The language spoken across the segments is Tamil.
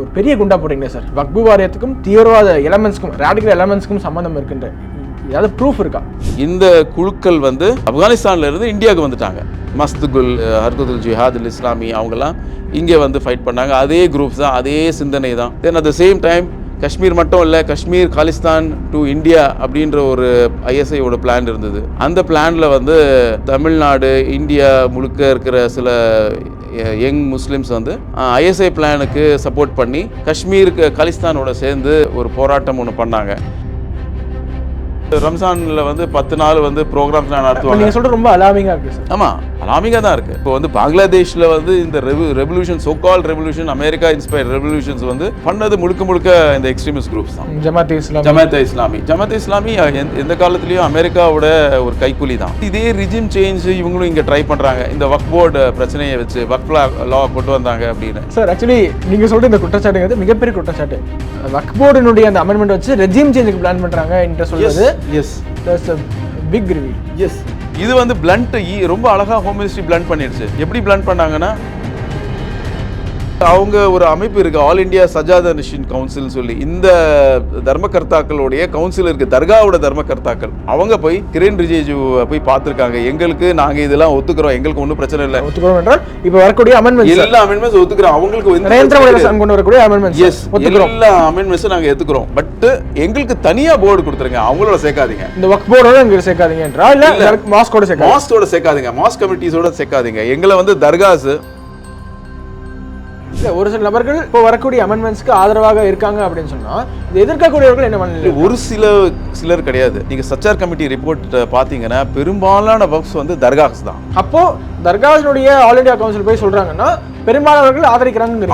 ஒரு பெரிய குண்டா போட்டீங்க சார். வக்பு வாரியத்துக்கும் தீவிரவாத எலமெண்ட்ஸ்க்கும் ரேடிக்கல் எலமெண்ட்ஸ்க்கும் சம்மந்தம் இருக்குன்ற ஏதாவது ப்ரூஃப் இருக்கா? இந்த குழுக்கள் வந்து ஆப்கானிஸ்தான்ல இருந்து இந்தியாவுக்கு வந்துட்டாங்க. மஸ்துகுல், ஹர்கதுல் ஜிஹாத் அல் இஸ்லாமி அவங்கெல்லாம் இங்கே வந்து ஃபைட் பண்ணாங்க. அதே குரூப்ஸ் தான், அதே சிந்தனை தான். தென் at the same time Kashmir மட்டும் இல்லை, காஷ்மீர் காலிஸ்தான் டு இந்தியா அப்படின்ற ஒரு ஐஎஸ்ஐயோட பிளான் இருந்தது. அந்த பிளானில் வந்து தமிழ்நாடு, இந்தியா முழுக்க இருக்கிற சில யங் முஸ்லிம்ஸ் வந்து ஐஎஸ்ஐ பிளானுக்கு சப்போர்ட் பண்ணி காஷ்மீருக்கு காலிஸ்தானோட சேர்ந்து ஒரு போராட்டம் ஒன்று பண்ணாங்க. ரம்ஜான்ல வந்து 10 நாள் வந்து ப்ரோக்ராம்ஸ் நடத்துவாங்க. நீங்க சொல்றது ரொம்ப அலாமிங்கா இருக்கு சார். ஆமா, அலாமிங்கா தான் இருக்கு. இப்போ வந்து பங்களாதேஷ்ல வந்து இந்த ரெவல்யூஷன், சோ கால் ரெவல்யூஷன், அமெரிக்கா இன்ஸ்பயர்ட் ரெவல்யூஷன்ஸ் வந்து பண்ணது முழுக்க இந்த எக்ஸ்ட்ரீமிஸ்ட் குரூப்ஸ் தான். ஜமாத் இஸ்லாமி எந்த காலத்துலயும் அமெரிக்காவோட ஒரு கைக்கூலி தான். இதே ரிஜிம் சேஞ்ச் இவங்களும் இங்க ட்ரை பண்றாங்க. இந்த வக்ஃப் போர்டு பிரச்சனையை வச்சு வக்ஃப் லா கொண்டு வந்தாங்க அப்படின்னு. சார் ஆக்சுவலி நீங்க சொல்ற இந்த குற்றச்சாட்டுங்கிறது மிகப்பெரிய குற்றச்சாட்டு. வக்ஃப் போர்டினுடைய அந்த அமெண்ட்மெண்ட் வச்சு ரெஜிம் சேஞ்சுக்கு பிளான் பண்றாங்க என்று சொல்றது. Yes, that's a big reveal. Yes. இது வந்து பிளண்ட் ரொம்ப அழகா ஹோம் மினிஸ்ட்ரி பிளண்ட் பண்ணிடுச்சு. எப்படி பிளண்ட் பண்ணாங்கன்னா, அவங்க ஒரு அமைப்பு இருக்கு, ஆல் இந்தியா சஜாதா நிஷின் கவுன்சில் சொல்லி. இந்த தர்மகர்த்தாக்களுடைய கவுன்சில் இருக்கு, தர்காவோட தர்மகர்த்தாக்கள். அவங்க போய் கிரண் ரிஜிஜு போய் பார்த்துருக்காங்க. எங்களுக்கு நாங்க இதெல்லாம் ஒத்துக்கிறோம், எங்களுக்கு ஒன்றும் பிரச்சனை இல்லை. ஒத்துக்கிறோம் என்றால் இப்போ வரக்கூடிய அமெண்ட்மெண்ட்ஸ் எல்லா அமெண்ட்மெண்ட்ஸ் ஒத்துக்கிறோம். அவங்களுக்கு கொண்டு வரக்கூடிய அமெண்ட்மெண்ட்ஸ் எல்லா அமெண்ட்மெண்ட்ஸும் நாங்க ஏத்துக்கிறோம். பட் எங்களுக்கு தனியா போர்டு கொடுத்துருங்க, அவங்களோட சேர்க்காதீங்க. இந்த வக்ஃப் போர்டோட எங்களுக்கு சேர்க்காதீங்க என்றா இல்ல மாஸ்கோட சேர்க்காதீங்க, மாஸ் கமிட்டிஸோட சேர்க்காதீங்க. எங்களை வந்து தர்காஸ் ஒரு சில நபர்கள் இப்போ வரக்கூடிய அமெண்ட்மெண்ட்ஸ்க்கு ஆதரவாக இருக்காங்க அப்படின்னு சொன்னா இது எதிர்க்கக்கூடியவர்கள் என்ன பண்ணல? ஒரு சிலர் கிடையாது. நீங்க சச்சார் கமிட்டி ரிப்போர்ட் பாத்தீங்கன்னா பெரும்பாலான வக்ஃப்ஸ் வந்து தர்காஸ் தான். அப்போ தர்காஸினுடைய ஆல் இந்தியா கவுன்சில் போய் சொல்றாங்கன்னா பெரும்பாலானவர்கள்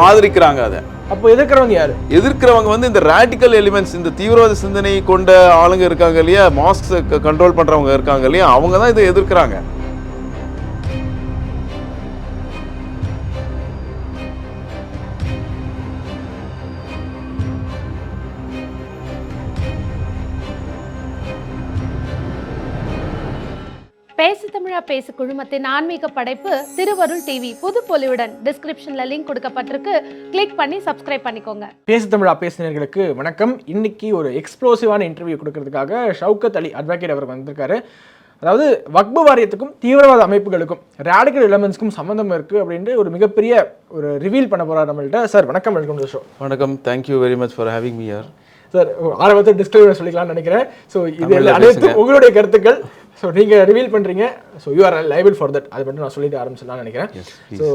ஆதரிக்கிறாங்க அதை. அப்போ எதிர்க்கிறவங்க யாரு? எதிர்க்கிறவங்க வந்து இந்த ராடிக்கல் எலிமெண்ட்ஸ், இந்த தீவிரவாத சிந்தனை கொண்ட ஆளுங்க இருக்காங்க இல்லையா, மாஸ்க் கண்ட்ரோல் பண்றவங்க இருக்காங்க இல்லையா, அவங்க தான் இதை எதிர்க்கிறாங்க. பேசு தமிழா பேசு குழுமத்தின் ஆன்மீக படைப்பு திருவருள் டிவி புது பொலிவுடன் டிஸ்கிரிப்ஷன்ல லிங்க் கொடுக்கப்பட்டிருக்கு. கிளிக் பண்ணி சப்ஸ்கிரைப் பண்ணிக்கோங்க. பேசு தமிழா பேசினர்களுக்கு வணக்கம். இன்னைக்கு ஒரு எக்ஸ்ப்ளோசிவான இன்டர்வியூ கொடுக்கறதுக்காக ஷவுகத் அலி அட்வொகேட் அவர் வந்திருக்காரு. அதாவது வக்பு வாரியத்துக்கும் தீவிரவாத அமைப்புகளுக்கும் ரேடிக்கல் எலமெண்ட்ஸ்க்கும் சம்மந்தம் இருக்கு அப்படின்ட்டு ஒரு மிகப்பெரிய ஒரு ரிவீல் பண்ண போறாரு நம்மள்ட்ட. சார் வணக்கம், வெல்கம் டு ஷோ. வணக்கம், thank you very much for having me here. Sir ஆரம்பத்தில் டிஸ்க்ளைமர் சொல்லிக்கலாம்னு நினைக்கிறேன். ஸோ இது அனைத்து உங்களுடைய கருத்துக்கள். ஸோ நீங்கள் ரிவீல் பண்ணுறீங்க. So you are liable for that. அதை மட்டும் நான் சொல்லிட்டு ஆரம்பிச்சிடலாம்னு நினைக்கிறேன். ஸோ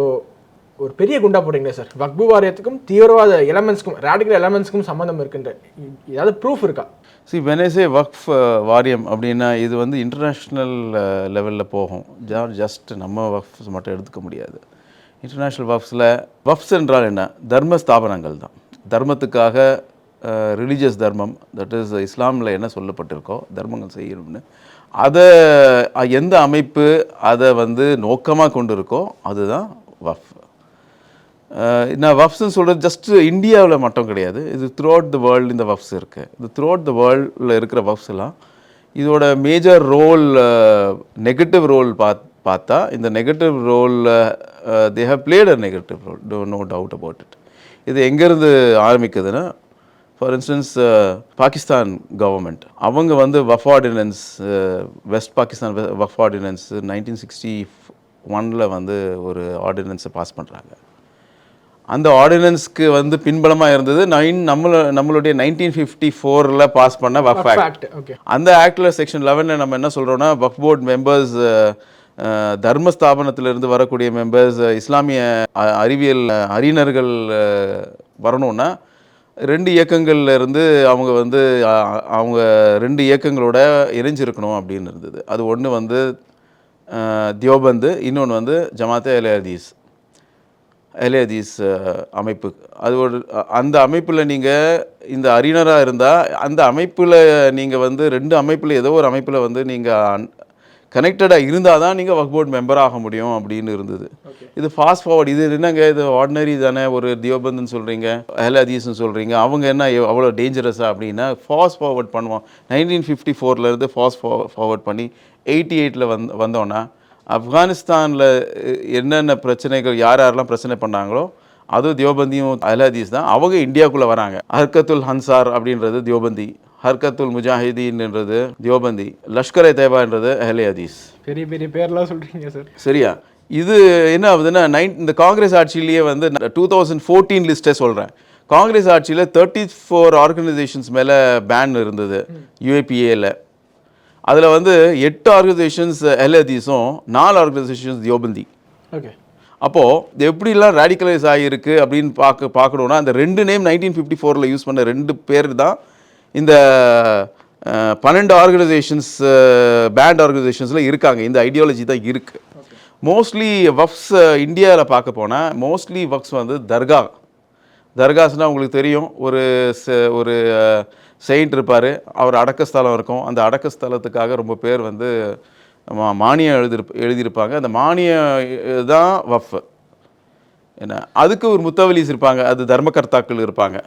ஒரு பெரிய குண்டா போட்டீங்க சார். வக்பு வாரியத்துக்கும் தீவிரவாத எலமெண்ட்ஸ்க்கும் ரேடிக்கல் எலமெண்ட்ஸ்க்கும் சம்மந்தம் இருக்குன்ற ஏதாவது ப்ரூஃப் இருக்கா? சி வென் ஐ சே வக்ஃப் வாரியம் அப்படின்னா இது வந்து இன்டர்நேஷ்னல் லெவலில் போகும். ஜஸ்ட் நம்ம வக்ஃப்ஸ் மட்டும் எடுத்துக்க முடியாது. இன்டர்நேஷ்னல் வக்ஃப்ஸ் என்றால் என்ன? தர்ம ஸ்தாபனங்கள் தான். தர்மத்துக்காக ரிலீஜியஸ் தர்மம், தட் இஸ் இஸ்லாமில் என்ன சொல்லப்பட்டிருக்கோ தர்மங்கள் செய்யணும்னு, அதை எந்த அமைப்பு அதை வந்து நோக்கமாக கொண்டு இருக்கோ அதுதான் வக்ஃப். நான் வக்ஃப்ஸ்ன்னு சொல்கிறது ஜஸ்ட் இந்தியாவில் மட்டும் கிடையாது, இது த்ரூ அவுட் த வேர்ல்டு இந்த வக்ஃப்ஸ் இருக்குது. இது த்ரூ அவுட் த வேர்ல்டில் இருக்கிற வக்ஃப்ஸ் எல்லாம் இதோட மேஜர் ரோல், நெகட்டிவ் ரோல் பார்த்தா இந்த நெகட்டிவ் ரோலில் they have played a negative role, no doubt about it. இது எங்கேருந்து ஆரம்பிக்குதுன்னா, ஃபார் இன்ஸ்டன்ஸ் பாகிஸ்தான் கவர்மெண்ட் அவங்க வந்து Waqf ordinance, West Pakistan Waqf ordinance 1961 வந்து ஒரு ஆர்டினன்ஸை பாஸ் பண்ணுறாங்க. அந்த ஆர்டினன்ஸ்க்கு வந்து பின்பலமாக இருந்தது நம்மளுடைய 1954 பாஸ் பண்ண வக்ஃப் ஆக்ட். அந்த ஆக்டில் செக்ஷன் 11 நம்ம என்ன சொல்கிறோன்னா, வக்ஃப் போர்ட் மெம்பர்ஸ், தர்மஸ்தாபனத்திலிருந்து வரக்கூடிய மெம்பர்ஸ், இஸ்லாமிய அறிவியல் அறிஞர்கள் வரணும்னா 2 இயக்கங்கள்ல இருந்து அவங்க வந்து அவங்க 2 இயக்கங்களோட இணைஞ்சிருக்கணும் அப்படின்னு இருந்தது. அது ஒன்று வந்து தியோபந்து, இன்னொன்று வந்து ஜமாத்தே அஹ்லே-ஹதீஸ் அமைப்பு. அது ஒரு அந்த அமைப்பில் நீங்கள் இந்த அறிஞராக இருந்தால் அந்த அமைப்பில் நீங்கள் வந்து 2 அமைப்பில் ஏதோ ஒரு அமைப்பில் வந்து நீங்கள் கனெக்டடாக இருந்தால் தான் நீங்கள் வக்ஃப் போர்ட் மெம்பர் ஆக முடியும் அப்படின்னு இருந்தது. இது ஃபாஸ்ட் ஃபார்வர்ட். இது என்னங்க, இது ஆர்டினரி தானே, ஒரு தியோபந்துன்னு சொல்கிறீங்க, அஹ்லே-ஹதீஸ்னு சொல்கிறீங்க, அவங்க என்ன அவ்வளோ டேஞ்சரஸாக அப்படின்னா ஃபாஸ்ட் ஃபார்வர்ட் பண்ணுவோம். 1954 ஃபாஸ்ட் ஃபார்வர்ட் பண்ணி 88 வந்தோன்னா ஆப்கானிஸ்தானில் என்னென்ன பிரச்சனைகள் யாரெல்லாம் பிரச்சனை பண்ணாங்களோ அதுவும் தியோபந்தியும் அஹ்லே ஹதீஸ் தான். அவங்க இந்தியாவுக்குள்ளே வராங்க. ஹர்கத்துல் ஹன்சார் அப்படின்றது தியோபந்தி, ஹர்கத்துல் முஜாஹிதீன்ன்றது தியோபந்தி, லஷ்கர் தேபான்றது அஹ்லே ஹதீஸ். பெரிய பெரிய பேர்லாம் சொல்கிறீங்க சார். சரியா? இது என்ன ஆகுதுன்னா இந்த காங்கிரஸ் ஆட்சியிலேயே வந்து 2014 லிஸ்ட்டை சொல்கிறேன். காங்கிரஸ் ஆட்சியில் 34 ஆர்கனைசேஷன்ஸ் மேலே பேன் இருந்தது யூஏபிஏல. அதில் வந்து 8 ஆர்கனைசேஷன்ஸ் அஹ்லே ஹதீஸும் 4 ஆர்கனைசேஷன்ஸ் தியோபந்தி. ஓகே. அப்போது இது எப்படிலாம் ரேடிக்கலைஸ் ஆகியிருக்கு அப்படின்னு பார்க்கணுன்னா அந்த 2 நேம் 1954 யூஸ் பண்ண 2 பேர் தான் இந்த 12 ஆர்கனைசேஷன்ஸ் பேண்ட் ஆர்கனைசேஷன்ஸில் இருக்காங்க. இந்த ஐடியாலஜி தான் இருக்குது. மோஸ்ட்லி வக்ஃப்ஸ் இந்தியாவில் பார்க்க போனால் மோஸ்ட்லி வக்ஃப்ஸ் வந்து தர்காஸ்னால் உங்களுக்கு தெரியும், ஒரு செயின்ட் இருப்பார், அவர் அடக்கஸ்தலம் இருக்கும். அந்த அடக்கஸ்தலத்துக்காக ரொம்ப பேர் வந்து மானியம் எழுதியிருப்பாங்க. அந்த மானியம் தான் வக்ஃப். என்ன, அதுக்கு ஒரு முத்தவலிஸ் இருப்பாங்க, அது தர்மகர்த்தாக்கள் இருப்பாங்க.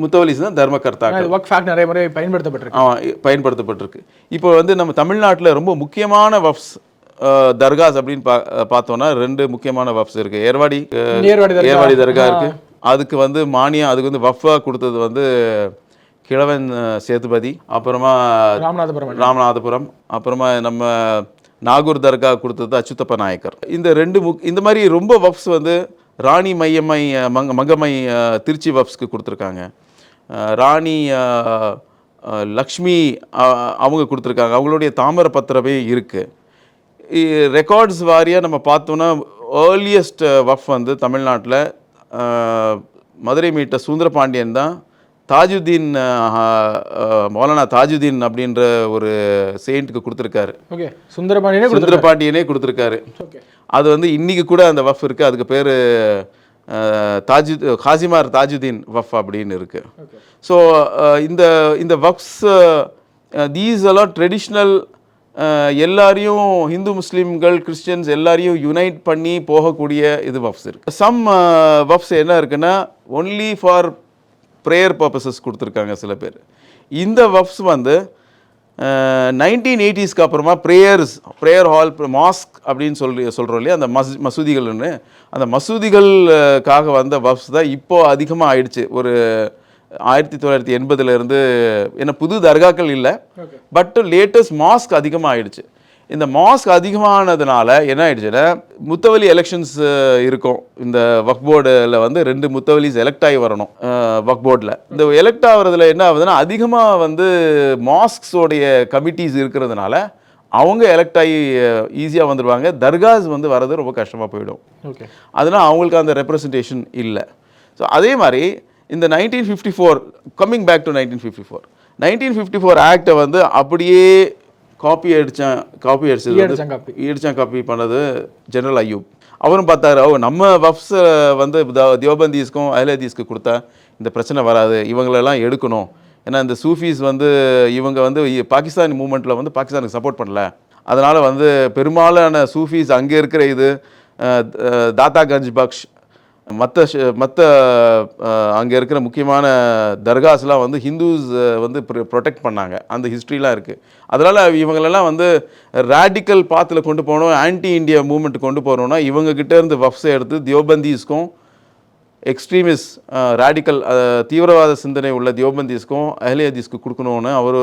முத்தவலிஸ் தான் தர்மகர்த்தாக்கள். வக்ஃப் ஆக்ட் நிறைய முறை பயன்படுத்தப்பட்டிருக்கு. பயன்படுத்தப்பட்டிருக்கு. இப்போ வந்து நம்ம தமிழ்நாட்டில் ரொம்ப முக்கியமான வக்ஃப்ஸ் தர்காஸ் அப்படின்னு பார்த்தோன்னா 2 முக்கியமான வக்ஃப்ஸ் இருக்குது. ஏர்வாடி தர்கா இருக்குது. அதுக்கு வந்து மானியம், அதுக்கு வந்து வக்ஃபா கொடுத்தது வந்து கிழவன் சேதுபதி, அப்புறமா ராமநாதபுரம், அப்புறமா நம்ம நாகூர் தர்கா கொடுத்தது அச்சுத்தப்ப நாயக்கர். இந்த 2 இந்த மாதிரி ரொம்ப வக்ஃப்ஸ் வந்து ராணி மங்கம்மை திருச்சி வக்ஃப்ஸ்க்கு கொடுத்துருக்காங்க. ராணி லக்ஷ்மி அவங்க கொடுத்துருக்காங்க. அவங்களுடைய தாமிர பத்திரமே இருக்குது. ரெக்கார்ட்ஸ் வாரியாக நம்ம பார்த்தோன்னா ஏர்லியஸ்ட் வக்ஃப் வந்து தமிழ்நாட்டில் மதுரை மீட்ட சுந்தரபாண்டியன் தான் தாஜுதீன், மௌலானா தாஜுதீன் அப்படின்ற ஒரு செயின்ட்டுக்கு கொடுத்துருக்காரு. ஓகே. சுந்தரபாண்டியனே கொடுத்துருக்காரு. அது வந்து இன்றைக்கி கூட அந்த வக்ஃப் இருக்குது. அதுக்கு பேர் காசிமார் தாஜுதீன் வக்ஃப் அப்படின்னு இருக்குது. ஸோ இந்த வக்ஃப்ஸ் தீஸ் எல்லாம் ட்ரெடிஷ்னல், எல்லாரையும் ஹிந்து முஸ்லீம்கள் கிறிஸ்டியன்ஸ் எல்லாரையும் யுனைட் பண்ணி போகக்கூடிய இது வக்ஃப்ஸ் இருக்குது. சம் வக்ஃப்ஸ் என்ன இருக்குன்னா ஒன்லி ஃபார் ப்ரேயர் பர்பஸஸ் கொடுத்துருக்காங்க சில பேர். இந்த வக்ஃப்ஸ் வந்து 1980s அப்புறமா ப்ரேயர் ஹால், மாஸ்க் அப்படின்னு சொல்கிறோம் இல்லையா, அந்த மசூதிகள்னு, அந்த மசூதிகளுக்காக வந்த வக்ஃப்ஸ் தான் இப்போது அதிகமாக ஆயிடுச்சு. ஒரு 1980 என்ன புது தர்காக்கள் இல்லை, பட் லேட்டஸ்ட் மாஸ்க் அதிகமாக ஆயிடுச்சு. இந்த மாஸ்க் அதிகமானதுனால என்ன ஆயிடுச்சுன்னா, முத்தவலி எலெக்ஷன்ஸ் இருக்கும். இந்த வக்ஃப் போர்டில் வந்து 2 முத்தவலிஸ் எலெக்ட் ஆகி வரணும். வக்ஃப் போர்டில் இந்த எலெக்ட் ஆகிறதுல என்ன ஆகுதுன்னா, அதிகமாக வந்து மாஸ்க்ஸோடைய கமிட்டிஸ் இருக்கிறதுனால அவங்க எலெக்ட் ஆகி ஈஸியாக வந்துடுவாங்க. தர்காஸ் வந்து வர்றது ரொம்ப கஷ்டமாக போயிடும். ஓகே. அதனால் அவங்களுக்கு அந்த ரெப்ரசன்டேஷன் இல்லை. ஸோ அதே மாதிரி இந்த 1954 கம்மிங் பேக் டு 1954 ஆக்டை வந்து அப்படியே காப்பி பண்ணது ஜெனரல் அய்யூப். அவரும் பார்த்தாரு, நம்ம வக்ஃப்ஸ் வந்து தியோபந்தீஸ்க்கும் அஹ்லே ஹதீஸ்க்கு கொடுத்தா இந்த பிரச்சனை வராது, இவங்களெல்லாம் எடுக்கணும். ஏன்னா இந்த சூஃபீஸ் வந்து இவங்க வந்து பாகிஸ்தான் மூமெண்ட்டில் வந்து பாகிஸ்தானுக்கு சப்போர்ட் பண்ணல. அதனால் வந்து பெரும்பாலான சூஃபீஸ் அங்கே இருக்கிற இது தாத்தாகஞ்ச் பக்ஷ் மற்ற அங்கே இருக்கிற முக்கியமான தர்காஸ்லாம் வந்து ஹிந்துஸ் வந்து ப்ரொடெக்ட் பண்ணாங்க. அந்த ஹிஸ்ட்ரிலாம் இருக்குது. அதனால் இவங்களெல்லாம் வந்து ரேடிக்கல் பாத்தில் கொண்டு போகணும், ஆன்டி இண்டியா மூமெண்ட் கொண்டு போகணுன்னா இவங்ககிட்ட இருந்து வக்ஃப்ஸை எடுத்து தியோபந்தீஸ்க்கும் எக்ஸ்ட்ரீமிஸ்ட் ரேடிக்கல் தீவிரவாத சிந்தனை உள்ள தியோபந்தீஸ்க்கும் அஹ்லே ஹதீஸ்க்கு கொடுக்கணும்னு அவர்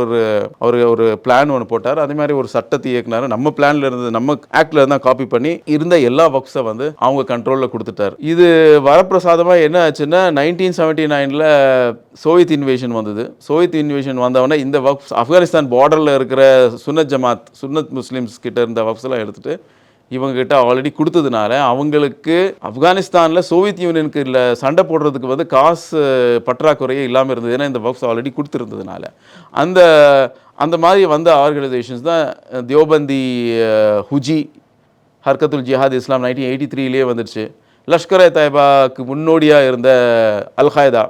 ஒரு பிளான் ஒன்று போட்டார். அதே மாதிரி ஒரு சட்டத்தை இயக்குனார். நம்ம பிளான்ல இருந்து, நம்ம ஆக்ட்ல இருந்தால் காப்பி பண்ணி இருந்த எல்லா வக்ஃப்ஸை வந்து அவங்க கண்ட்ரோலில் கொடுத்துட்டார். இது வரப்பிரசாதமாக என்ன ஆச்சுன்னா, 1979 சோவியத் இன்வேஷன் வந்தது. சோவியத் இன்வேஷன் வந்தவொடனே இந்த வக்ஃப்ஸ் ஆப்கானிஸ்தான் பார்டரில் இருக்கிற சுன்னத் முஸ்லீம்ஸ் கிட்ட இருந்த வக்ஃப்ஸ்லாம் எடுத்துகிட்டு இவங்ககிட்ட ஆல்ரெடி கொடுத்ததுனால அவங்களுக்கு ஆப்கானிஸ்தானில் சோவியத் யூனியனுக்கு இல்லை சண்டை போடுறதுக்கு வந்து காசு பற்றாக்குறையே இல்லாமல் இருந்தது. ஏன்னா இந்த வக்ஃப்ஸ் ஆல்ரெடி கொடுத்துருந்ததுனால அந்த மாதிரி வந்த ஆர்கனைசேஷன்ஸ் தான் தியோபந்தி, ஹுஜி, ஹர்கத்துல் ஜிஹாத் இஸ்லாம் 1983 வந்துடுச்சு. லஷ்கர் தாய்பாக்கு முன்னோடியாக இருந்த அல்-காய்தா,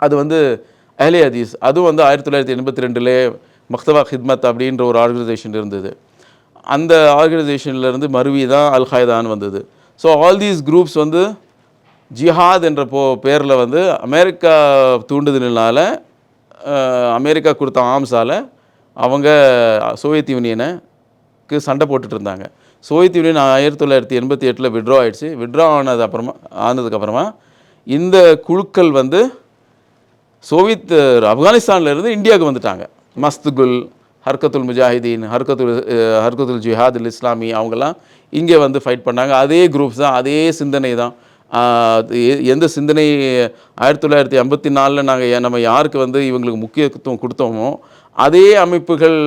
அது வந்து அஹ்லே ஹதீஸ். அதுவும் வந்து 1982 மக்தபா ஹித்மத் அப்படின்ற ஒரு ஆர்கனைசேஷன் இருந்தது. அந்த ஆர்கனைசேஷன்லேருந்து மருவி தான் அல்-காய்தான்னு வந்தது. ஸோ ஆல் தீஸ் குரூப்ஸ் வந்து ஜிஹாத் என்ற பேரில் வந்து அமெரிக்கா தூண்டுதலினால, அமெரிக்கா கொடுத்த ஆர்ம்ஸால் அவங்க சோவியத் யூனியனுக்கு சண்டை போட்டுட்டு இருந்தாங்க. சோவியத் யூனியன் 1988 விட்ரா ஆயிடுச்சு. விட்ரா ஆனதுக்கப்புறமா இந்த குழுக்கள் வந்து ஆப்கானிஸ்தான்லேருந்து இந்தியாவுக்கு வந்துட்டாங்க. மஸ்துகுல், ஹர்கத்துல் முஜாஹிதீன், ஹர்கத்துல் ஜிஹாதுல் இஸ்லாமி அவங்கெல்லாம் இங்கே வந்து ஃபைட் பண்ணாங்க. அதே குரூப்ஸ் தான், அதே சிந்தனை தான். எந்த சிந்தனை 1954 நம்ம யாருக்கு வந்து இவங்களுக்கு முக்கியத்துவம் கொடுத்தோமோ அதே அமைப்புகள்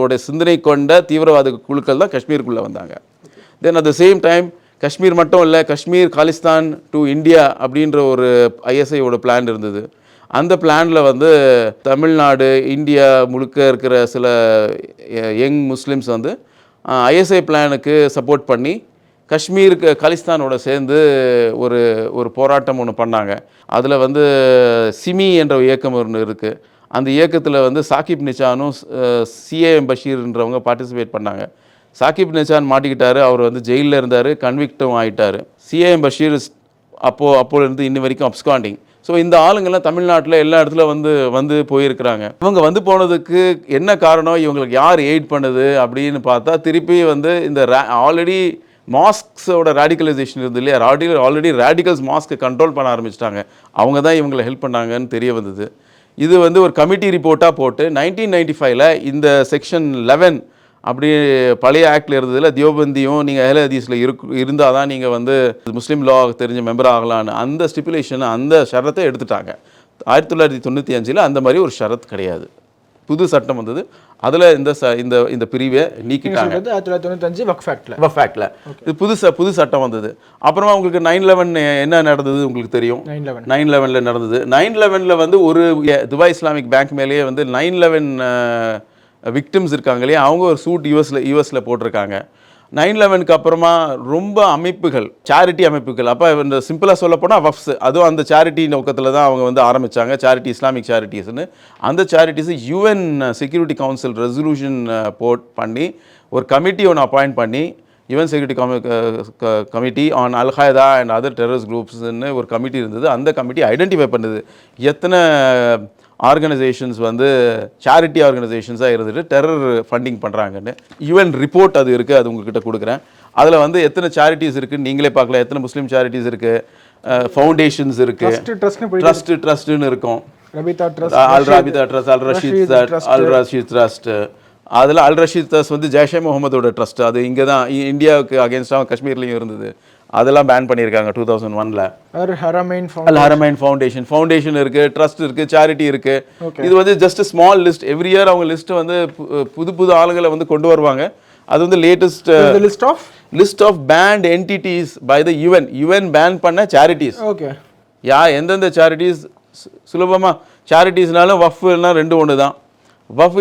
ஓட சிந்தனை கொண்ட தீவிரவாத குழுக்கள் தான் காஷ்மீருக்குள்ளே வந்தாங்க. தென் at the same time Kashmir மட்டும் இல்லை, காஷ்மீர் காலிஸ்தான் டு இந்தியா அப்படின்ற ஒரு ஐஎஸ்ஐயோட பிளான் இருந்தது. அந்த பிளானில் வந்து தமிழ்நாடு, இந்தியா முழுக்க இருக்கிற சில யங் முஸ்லிம்ஸ் வந்து ஐஎஸ்ஐ பிளானுக்கு சப்போர்ட் பண்ணி காஷ்மீருக்கு காலிஸ்தானோட சேர்ந்து ஒரு போராட்டம் ஒன்று பண்ணாங்க. அதில் வந்து சிமி என்ற இயக்கம் ஒன்று இருக்குது. அந்த இயக்கத்தில் வந்து சாகிப் நிச்சானும் சிஏஎம் பஷீர்ன்றவங்க பார்ட்டிசிபேட் பண்ணாங்க. சாகிப் நிச்சான் மாட்டிக்கிட்டார். அவர் வந்து ஜெயிலில் இருந்தார், கன்விக்டும் ஆகிட்டார். சிஏஎம் பஷீர் அப்போலேருந்து இன்னி வரைக்கும் அப்ஸ்காண்டிங். ஸோ இந்த ஆளுங்கள்லாம் தமிழ்நாட்டில் எல்லா இடத்துல வந்து போயிருக்கிறாங்க. இவங்க வந்து போனதுக்கு என்ன காரணம், இவங்களுக்கு யார் எய்ட் பண்ணுது அப்படின்னு பார்த்தா திருப்பி வந்து இந்த ஆல்ரெடி மாஸ்க்ஸோட ரேடிகலைசேஷன் இருந்தது இல்லையா, ஆல்ரெடி ரேடிகல்ஸ் மாஸ்க்கு கண்ட்ரோல் பண்ண ஆரம்பிச்சிட்டாங்க. அவங்க தான் இவங்களை ஹெல்ப் பண்ணாங்கன்னு தெரிய வந்தது. இது வந்து ஒரு கமிட்டி ரிப்போர்ட்டாக போட்டு 1995 இந்த செக்ஷன் 11 அப்படி பழைய ஆக்டில் இருந்ததில் தியோபந்தியும் நீங்கள் அஹ்லே ஹதீஸில் இருந்தால் தான் நீங்கள் வந்து முஸ்லீம் லா தெரிஞ்ச மெம்பர் ஆகலான்னு அந்த ஸ்டிப்புலேஷன், அந்த ஷரத்தை எடுத்துட்டாங்க. 1995 அந்த மாதிரி ஒரு ஷரத் கிடையாது. புது சட்டம் வந்தது. அதில் இந்த பிரிவை நீக்கிட்டாங்க. 1995 வக்ஃப் ஆக்ட்ல இது புது சட்டம் வந்தது. அப்புறமா உங்களுக்கு 9/11 என்ன நடந்தது உங்களுக்கு தெரியும். 9/11 நடந்தது. 9/11 வந்து ஒரு துபாய் இஸ்லாமிக் பேங்க் மேலேயே வந்து 9/11 விக்டிம்ஸ் இருக்காங்க இல்லையா, அவங்க ஒரு சூட் யூஎஸில் போட்டிருக்காங்க. 9/11க்கு அப்புறமா ரொம்ப அமைப்புகள், சேரிட்டி அமைப்புகள், அப்போ இந்த சிம்பிளாக சொல்ல போனால் வஃப்ஸ், அதுவும் அந்த சேரிட்டி நோக்கத்தில் தான் அவங்க வந்து ஆரம்பித்தாங்க. சேரிட்டி, இஸ்லாமிக் சேரிட்டிஸ்னு. அந்த charities UN security council resolution போட் பண்ணி ஒரு கமிட்டி ஒன்று அப்பாயிண்ட் பண்ணி, UN security committee on al Qaeda and other terrorist குரூப்ஸ்ன்னு ஒரு கமிட்டி இருந்தது. அந்த கமிட்டி ஐடென்டிஃபை பண்ணுது எத்தனை ஆர்கனைசேஷன்ஸ் வந்து சேரிட்டி ஆர்கனைசேஷன்ஸாக இருந்துட்டு டெரர் ஃபண்டிங் பண்ணுறாங்கன்னு. யுஎன் ரிப்போர்ட் அது இருக்குது, அது உங்ககிட்ட கொடுக்குறேன். அதில் வந்து எத்தனை சேரிட்டிஸ் இருக்குன்னு நீங்களே பார்க்கலாம். எத்தனை முஸ்லீம் சேரிட்டிஸ் இருக்குது, ஃபவுண்டேஷன்ஸ் இருக்குது, ட்ரஸ்ட்டுன்னு இருக்கும். அல் ராபிதா ட்ரஸ்ட், அல் ரஷீத் ட்ரஸ்ட். அதில் அல் ரஷீத் ட்ரஸ்ட் வந்து ஜெய்ஷே முகமதோட ட்ரஸ்ட். அது இங்கே தான் இந்தியாவுக்கு அகேன்ஸ்டாக காஷ்மீர்லேயும் இருந்தது. அதெல்லாம் பேன் பண்ணியிருக்காங்க 2001. அல் ஹரமைன் ஃபவுண்டேஷன் இருக்குது, ட்ரஸ்ட் இருக்குது, சேரிட்டி இருக்குது. இது வந்து just small list. Every year அவங்க லிஸ்ட்டு வந்து புது ஆளுங்களை வந்து கொண்டு வருவாங்க. அது வந்து latest list of banned entities by the UN ban பண்ண சேரிட்டிஸ். எந்தெந்த சேரிட்டிஸ் சுலபமாக சேரிட்டிஸ்னாலும் வஃப்னா ரெண்டு ஒன்று தான்.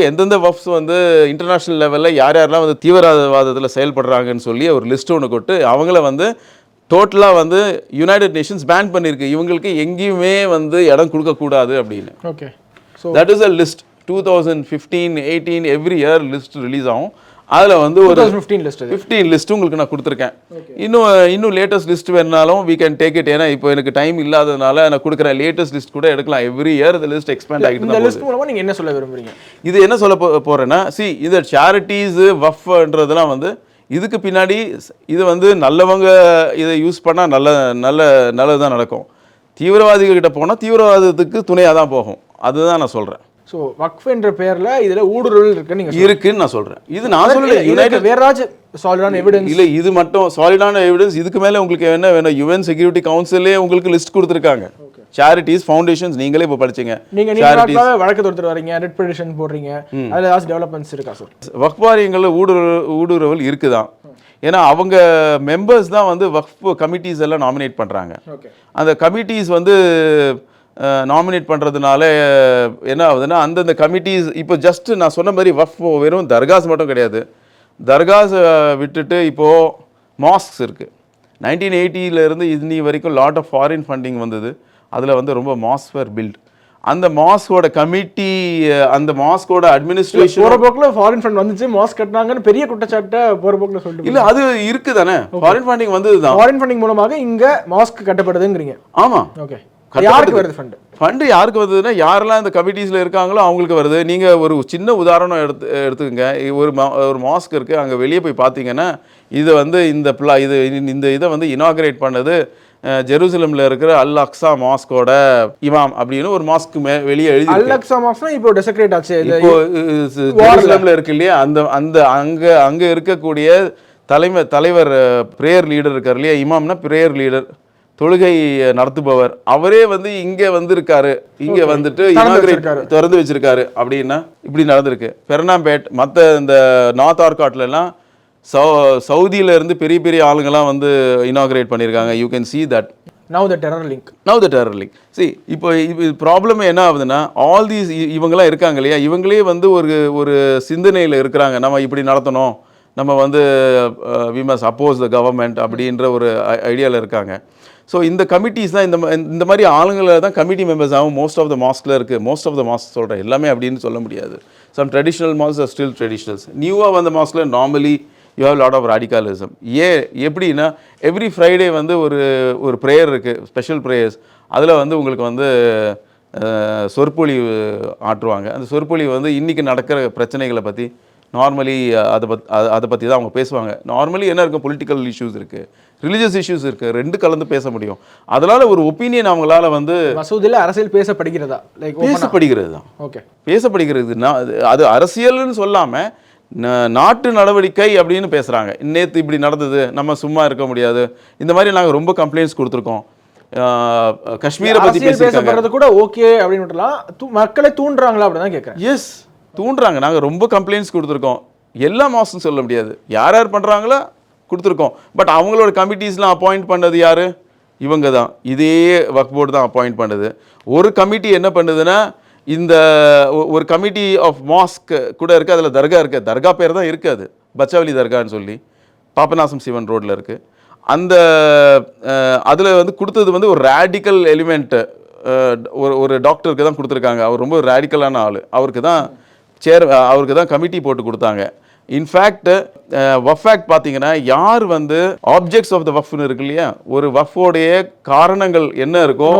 எந்தெந்த வஃப்ஸ் வந்து இன்டர்நேஷ்னல் லெவலில் யாரெல்லாம் வந்து தீவிரவாதத்தில் செயல்படுறாங்கன்னு சொல்லி ஒரு லிஸ்ட் ஒன்று கொட்டு அவங்கள வந்து டோட்டலாக வந்து யுனைடெட் நேஷன்ஸ் பேன் பண்ணியிருக்கு. இவங்களுக்கு எங்கேயுமே வந்து இடம் கொடுக்கக்கூடாது அப்படின்னு. Okay, that is a list. 2015, 18 every year list release ஆகும். அதில் வந்து ஒரு 15 லிஸ்ட் உங்களுக்கு நான் கொடுத்துருக்கேன். இன்னும் லேட்டஸ்ட் லிஸ்ட் வேணுனாலும் we can take it. ஏன்னா இப்போ எனக்கு டைம் இல்லாததுனால நான் கொடுக்குற லேட்டஸ்ட் லிஸ்ட் கூட எடுக்கலாம். எவ்ரி இயர் இந்த லிஸ்ட் எக்ஸ்பேண்ட் ஆகிட்டு இந்த லிஸ்ட் மூலமா நீங்க என்ன சொல்ல விரும்புறீங்க? இது என்ன சொல்ல போறேன்னா, இந்த சேரிட்டிஸ் வஃப்ன்றதெல்லாம் வந்து இதுக்கு பின்னாடி இது வந்து நல்லவங்க இதை யூஸ் பண்ணால் நல்லதுதான் நடக்கும். தீவிரவாதிகள் கிட்ட போனால் தீவிரவாதத்துக்கு துணையாக தான் போகும். அதுதான் நான் சொல்கிறேன். ஸோ வக்ஃப் என்ற பேரில் இதில் ஊடுருவல் இருக்குன்னு நான் சொல்கிறேன். இது நான் சொல்லல, யுனைடெட் வேற சாலிடான எவிடன்ஸ் இல்லை. இது மட்டும் சாலிடான எவிடன்ஸ். இதுக்கு மேலே உங்களுக்கு என்ன வேணும்? யுஎன் செக்யூரிட்டி கவுன்சிலே உங்களுக்கு லிஸ்ட் கொடுத்துருக்காங்க. சேரிட்டிஸ், ஃபவுண்டேஷன்ஸ் நீங்களே இப்போ படிச்சீங்க. நீங்கள் வழக்கு தொடுத்து வரீங்க, ரெட் பெட்டிஷன் போடுறீங்க, அதில் ஏதாச்சும் டெவலப்மெண்ட்ஸ் இருக்கா சார்? வக்ஃப் வாரியங்களில் ஊடுருவல் இருக்குதான். ஏன்னா அவங்க மெம்பர்ஸ் தான் வந்து வக்ஃப் கமிட்டிஸ் எல்லாம் நாமினேட் பண்ணுறாங்க. அந்த கமிட்டிஸ் வந்து நாமினேட் பண்ணுறதுனால என்ன ஆகுதுன்னா, அந்தந்த கமிட்டிஸ் இப்போ ஜஸ்ட் நான் சொன்ன மாதிரி வக்ஃப் வெறும் தர்காஸ் மட்டும் கிடையாது. தர்காஸ் விட்டுட்டு இப்போது மாஸ்க்ஸ் இருக்குது. 1980 இன்னி வரைக்கும் லாட் ஆஃப் ஃபாரின் ஃபண்டிங் வந்தது. அதில் வந்து ரொம்ப மாஸ்க் வேர் பில்ட். அந்த மாஸ்கோட கமிட்டி, அந்த மாஸ்கோட அட்மினிஸ்ட்ரேஷன் போகிற போக்கில் ஃபாரின் ஃபண்ட் வந்துச்சு, மாஸ்க் கட்டினாங்கன்னு பெரிய குற்றச்சாட்டை போகிற போக்கில் சொல்லிட்டு இல்லை, அது இருக்குது தானே. ஃபாரின் ஃபண்டிங் வந்தது தான். ஃபாரின் ஃபண்டிங் மூலமாக இங்கே மாஸ்க் கட்டப்படுதுங்கிறீங்க. ஆமாம். ஓகே, யாருக்கு வருது ஃபண்ட்? ஃபண்டு யாருக்கு வருதுன்னா யாரெல்லாம் இந்த கமிட்டிஸில் இருக்காங்களோ அவங்களுக்கு வருது. நீங்கள் ஒரு சின்ன உதாரணம் எடுத்துக்கங்க. ஒரு மாஸ்க் இருக்குது, அங்கே வெளியே போய் பார்த்தீங்கன்னா இது வந்து இந்த இதை வந்து இனாகரேட் பண்ணது ஜெருசலமில் இருக்கிற அல் அக்ஸா மாஸ்கோட இமாம் அப்படின்னு ஒரு மாஸ்க்கு வெளியே எழுதி. அல் அக்ஸா மாஸ்க்னா இப்போ டெசக்ரேட் ஆச்சு, இப்போ ஜெருசலமில் இருக்கு இல்லையா, அந்த அங்கே இருக்கக்கூடிய தலைவர் பிரேயர் லீடர் இருக்கார் இல்லையா, இமாம்னா பிரேயர் லீடர், தொழுகை நடத்துபவர், அவரே வந்து இங்கே வந்திருக்காரு, இங்கே வந்துட்டு இனாகரேட் திறந்து வச்சிருக்காரு. அப்படின்னா இப்படி நடந்திருக்கு. பெர்னாம்பேட் மற்ற இந்த நார்த் ஆர்காட்லாம் சவுதியில இருந்து பெரிய பெரிய ஆளுங்கெல்லாம் வந்து இனாகரேட் பண்ணியிருக்காங்க. You can see that now the terror link see. இப்போ ப்ராப்ளம் என்ன ஆகுதுன்னா ஆல் தீஸ் இவங்கெல்லாம் இருக்காங்க இல்லையா, இவங்களே வந்து ஒரு சிந்தனையில் இருக்கிறாங்க, நம்ம இப்படி நடத்தணும், நம்ம வந்து we must oppose the government அப்படின்ற ஒரு ஐடியாவில் இருக்காங்க. ஸோ இந்த கமிட்டிஸ் தான் இந்த மாதிரி ஆளுங்களை தான் கமிட்டி மெம்பர்ஸ் ஆகும். மோஸ்ட் ஆஃப் த மாஸ்கில் இருக்குது. மோஸ்ட் ஆஃப் த மாஸ்க் சொல்கிறேன், எல்லாமே அப்படின்னு சொல்ல முடியாது. Some traditional mosque are still traditionals. நியூவாக வந்த மாஸ்கில் normally you have lot of radicalism. எப்படின்னா எவ்ரி ஃப்ரைடே வந்து ஒரு ப்ரேயர் இருக்குது, ஸ்பெஷல் ப்ரேயர்ஸ். அதில் வந்து உங்களுக்கு வந்து சொற்பொழிவு ஆற்றுவாங்க. அந்த சொற்பொழிவு வந்து இன்றைக்கி நடக்கிற பிரச்சனைகளை பற்றி நார்மலி அதை பற்றி தான் அவங்க பேசுவாங்க. நார்மலி என்ன இருக்கும், பொலிட்டிக்கல் இஷ்யூஸ் இருக்குது, ரிலீஜியஸ் இஷ்யூஸ் இருக்குது, ரெண்டு கலந்து பேச முடியும். அதனால் ஒரு ஒப்பீனியன் அவங்களால வந்து மசூதியில் அரசியல் பேசப்படுகிறதா, லைக் பேசப்படுகிறது தான். ஓகே, பேசப்படுகிறது. அது அரசியல்னு சொல்லாமல் நாட்டு நடவடிக்கை அப்படின்னு பேசுகிறாங்க. நேற்று இப்படி நடந்தது, நம்ம சும்மா இருக்க முடியாது, இந்த மாதிரி நாங்கள் ரொம்ப கம்ப்ளைண்ட்ஸ் கொடுத்துருக்கோம். காஷ்மீரை பற்றி பேசப்படுறது கூட ஓகே அப்படின்னு மக்களை தூண்டுறாங்களா அப்படின்னு தான் கேட்குறேன். எஸ், தூண்டுறாங்க. நாங்கள் ரொம்ப கம்ப்ளைண்ட்ஸ் கொடுத்துருக்கோம். எல்லா மாதம் சொல்ல முடியாது, யார் யார் பண்ணுறாங்களோ கொடுத்துருக்கோம். பட் அவங்களோட கமிட்டிஸ்லாம் அப்பாயிண்ட் பண்ணது யார்? இவங்க தான், இதே வக்ஃப் போர்டு தான் அப்பாயிண்ட் பண்ணுது. ஒரு கமிட்டி என்ன பண்ணுதுன்னா, இந்த ஒரு கமிட்டி ஆஃப் மாஸ்க் கூட இருக்குது, அதில் தர்கா இருக்குது, தர்கா பேர் தான் இருக்குது, அது பச்சாவலி தர்கான்னு சொல்லி பாபநாசம் சிவன் ரோட்டில் இருக்குது. அந்த அதில் வந்து கொடுத்தது வந்து ஒரு ரேடிக்கல் எலிமெண்ட்டு ஒரு டாக்டருக்கு தான் கொடுத்துருக்காங்க. அவர் ரொம்ப ரேடிக்கலான ஆள், அவருக்கு தான் கமிட்டி போட்டு கொடுத்தாங்க. இன்ஃபேக்ட் வஃப் ஆக்ட் பார்த்தீங்கன்னா யார் வந்து ஆப்ஜெக்ட்ஸ் ஆஃப் த வஃப்னு இருக்கு இல்லையா, ஒரு வஃபோடைய காரணங்கள் என்ன இருக்கோ,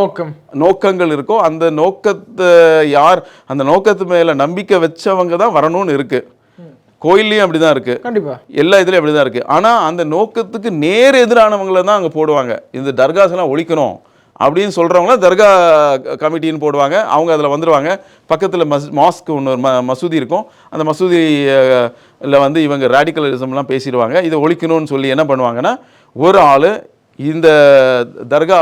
நோக்கங்கள் இருக்கோ, அந்த நோக்கத்தை அந்த நோக்கத்து மேலே நம்பிக்கை வச்சவங்க தான் வரணும்னு இருக்கு. கோயில்லையும் அப்படி தான் இருக்குது, கண்டிப்பாக எல்லா இதுலேயும் அப்படி தான் இருக்குது. ஆனால் அந்த நோக்கத்துக்கு நேர் எதிரானவங்களை தான் அங்கே போடுவாங்க. இந்த தர்காஸ்லாம் ஒழிக்கணும் அப்படின்னு சொல்கிறவங்கள தர்கா கமிட்டின்னு போடுவாங்க. அவங்க அதில் வந்துடுவாங்க. பக்கத்தில் மாஸ்க் ஒன்று மசூதி இருக்கும், அந்த மசூதியில் வந்து இவங்க ரேடிக்கலிசம்லாம் பேசிடுவாங்க. இதை ஒழிக்கணும்னு சொல்லி என்ன பண்ணுவாங்கன்னா, ஒரு ஆள் இந்த தர்கா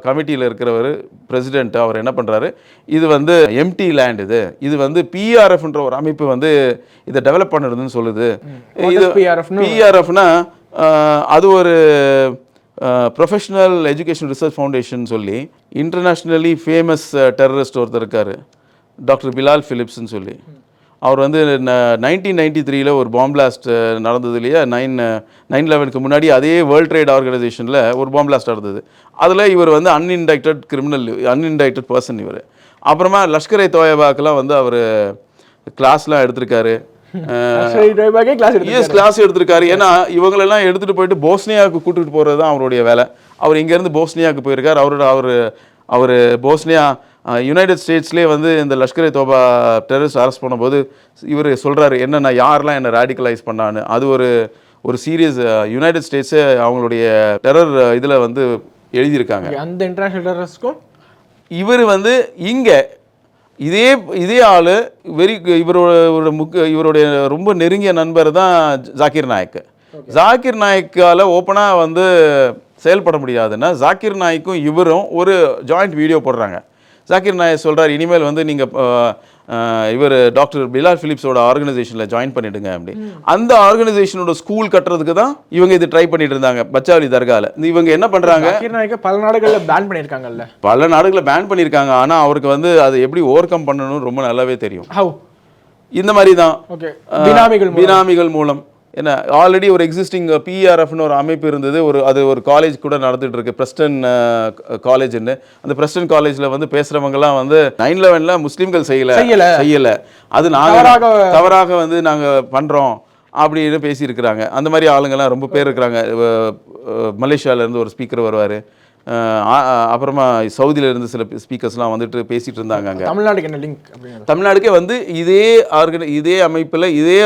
கமிட்டியில் இருக்கிறவர் பிரசிடென்ட், அவர் என்ன பண்ணுறாரு, இது வந்து எம்டி லேண்ட், இது வந்து பிஆர்எஃப்ன்ற ஒரு அமைப்பு வந்து இதை டெவலப் பண்ணுறதுன்னு சொல்லுது. இது பிஆர்எஃப்னா அது ஒரு ப்ரொஃபஷனல் எஜுகேஷன் ரிசர்ச் ஃபவுண்டேஷன் சொல்லி இன்டர்நேஷ்னலி ஃபேமஸ் டெரரிஸ்ட் ஒருத்தர் இருக்கார், டாக்டர் பிலால் ஃபிலிப்ஸ்ன்னு சொல்லி. அவர் வந்து 1993 ஒரு பாம் பிளாஸ்ட் நடந்தது இல்லையா, 9/11க்கு முன்னாடி அதே வேர்ல்ட் ட்ரேட் ஆர்கனைசேஷனில் ஒரு பாம் பிளாஸ்ட் நடந்தது. அதில் இவர் வந்து அன்இன்டைக்டட் பர்சன் இவர். அப்புறமா லஷ்கர் தொய்பாக்கெலாம் வந்து அவர் கிளாஸ்லாம் எடுத்திருக்காரு. கிளாஸ் எடுத்திருக்காரு. ஏன்னா இவங்களெல்லாம் எடுத்துகிட்டு போயிட்டு போஸ்னியாவுக்கு கூட்டிகிட்டு போகிறது தான் அவருடைய வேலை. அவர் இங்கேருந்து போஸ்னியாவுக்கு போயிருக்கார். அவர் போஸ்னியா யுனைடெட் ஸ்டேட்ஸ்லேயே வந்து இந்த லஷ்கர் தொய்பா டெரரிஸ்ட் அரெஸ்ட் பண்ணும்போது இவர் சொல்கிறாரு, நான் யாரெல்லாம் என்னை ரேடிக்கலைஸ் பண்ணான்னு. அது ஒரு சீரியஸ் யுனைடெட் ஸ்டேட்ஸே அவங்களுடைய டெரர் இதில் வந்து எழுதியிருக்காங்க. அந்த இன்டர்நேஷனல் டெரரிஸ்ட்க்கும் இவர் வந்து இங்கே இதே ஆள் இவருடைய ரொம்ப நெருங்கிய நண்பர் தான் ஜாக்கிர் நாயக். ஜாக்கிர் நாயக்கால் ஓப்பனாக வந்து செயல்பட முடியாதுன்னா ஜாக்கிர் நாயக்கும் இவரும் ஒரு ஜாயிண்ட் வீடியோ போடுறாங்க. ஜாக்கிர் நாயக் சொல்கிறார், இனிமேல் வந்து நீங்கள் இவர் டாக்டர் பிலால் ஃபிலிப்ஸோட ஆர்கனைசேஷனில் ஜாயின் பண்ணிவிடுங்க அப்படி. அந்த ஆர்கனைசேஷனோட ஸ்கூல் கட்டுறதுக்கு தான் இவங்க இது ட்ரை பண்ணிட்டு இருந்தாங்க பச்சாவலி தர்காவில். இவங்க என்ன பண்ணுறாங்க, பல நாடுகளில் பேன் பண்ணியிருக்காங்கல்ல, பல நாடுகளில் பேன் பண்ணியிருக்காங்க. ஆனால் அவருக்கு வந்து அதை எப்படி ஓவர் கம் பண்ணணும்னு ரொம்ப நல்லாவே தெரியும். இந்த மாதிரி தான் பினாமிகள் மூலம் என்ன ஆல்ரெடி ஒரு எக்ஸிஸ்டிங் பிஆர்எஃப்னு ஒரு அமைப்பு இருந்தது. அது ஒரு காலேஜ் கூட நடந்துட்டு இருக்கு, பிரஸ்டன் காலேஜ்னு. அந்த பிரஸ்டன் காலேஜில் வந்து பேசுகிறவங்கலாம் வந்து 9/11 முஸ்லீம்கள் செய்யலை, அது நாங்கள் தவறாக வந்து நாங்கள் பண்ணுறோம் அப்படின்னு பேசியிருக்கிறாங்க. அந்த மாதிரி ஆளுங்கள்லாம் ரொம்ப பேர் இருக்கிறாங்க. மலேசியாவிலேருந்து ஒரு ஸ்பீக்கர் வருவார், அப்புறமா சவுதியில இருந்து சில ஸ்பீக்கர்ஸ்லாம் வந்துட்டு பேசிட்டு இருந்தாங்க அங்கே. தமிழ்நாட்டுக்கு என்ன லிங்க் அப்படின்னு? தமிழ்நாடுக்கே வந்து இதே அமைப்பில் இதே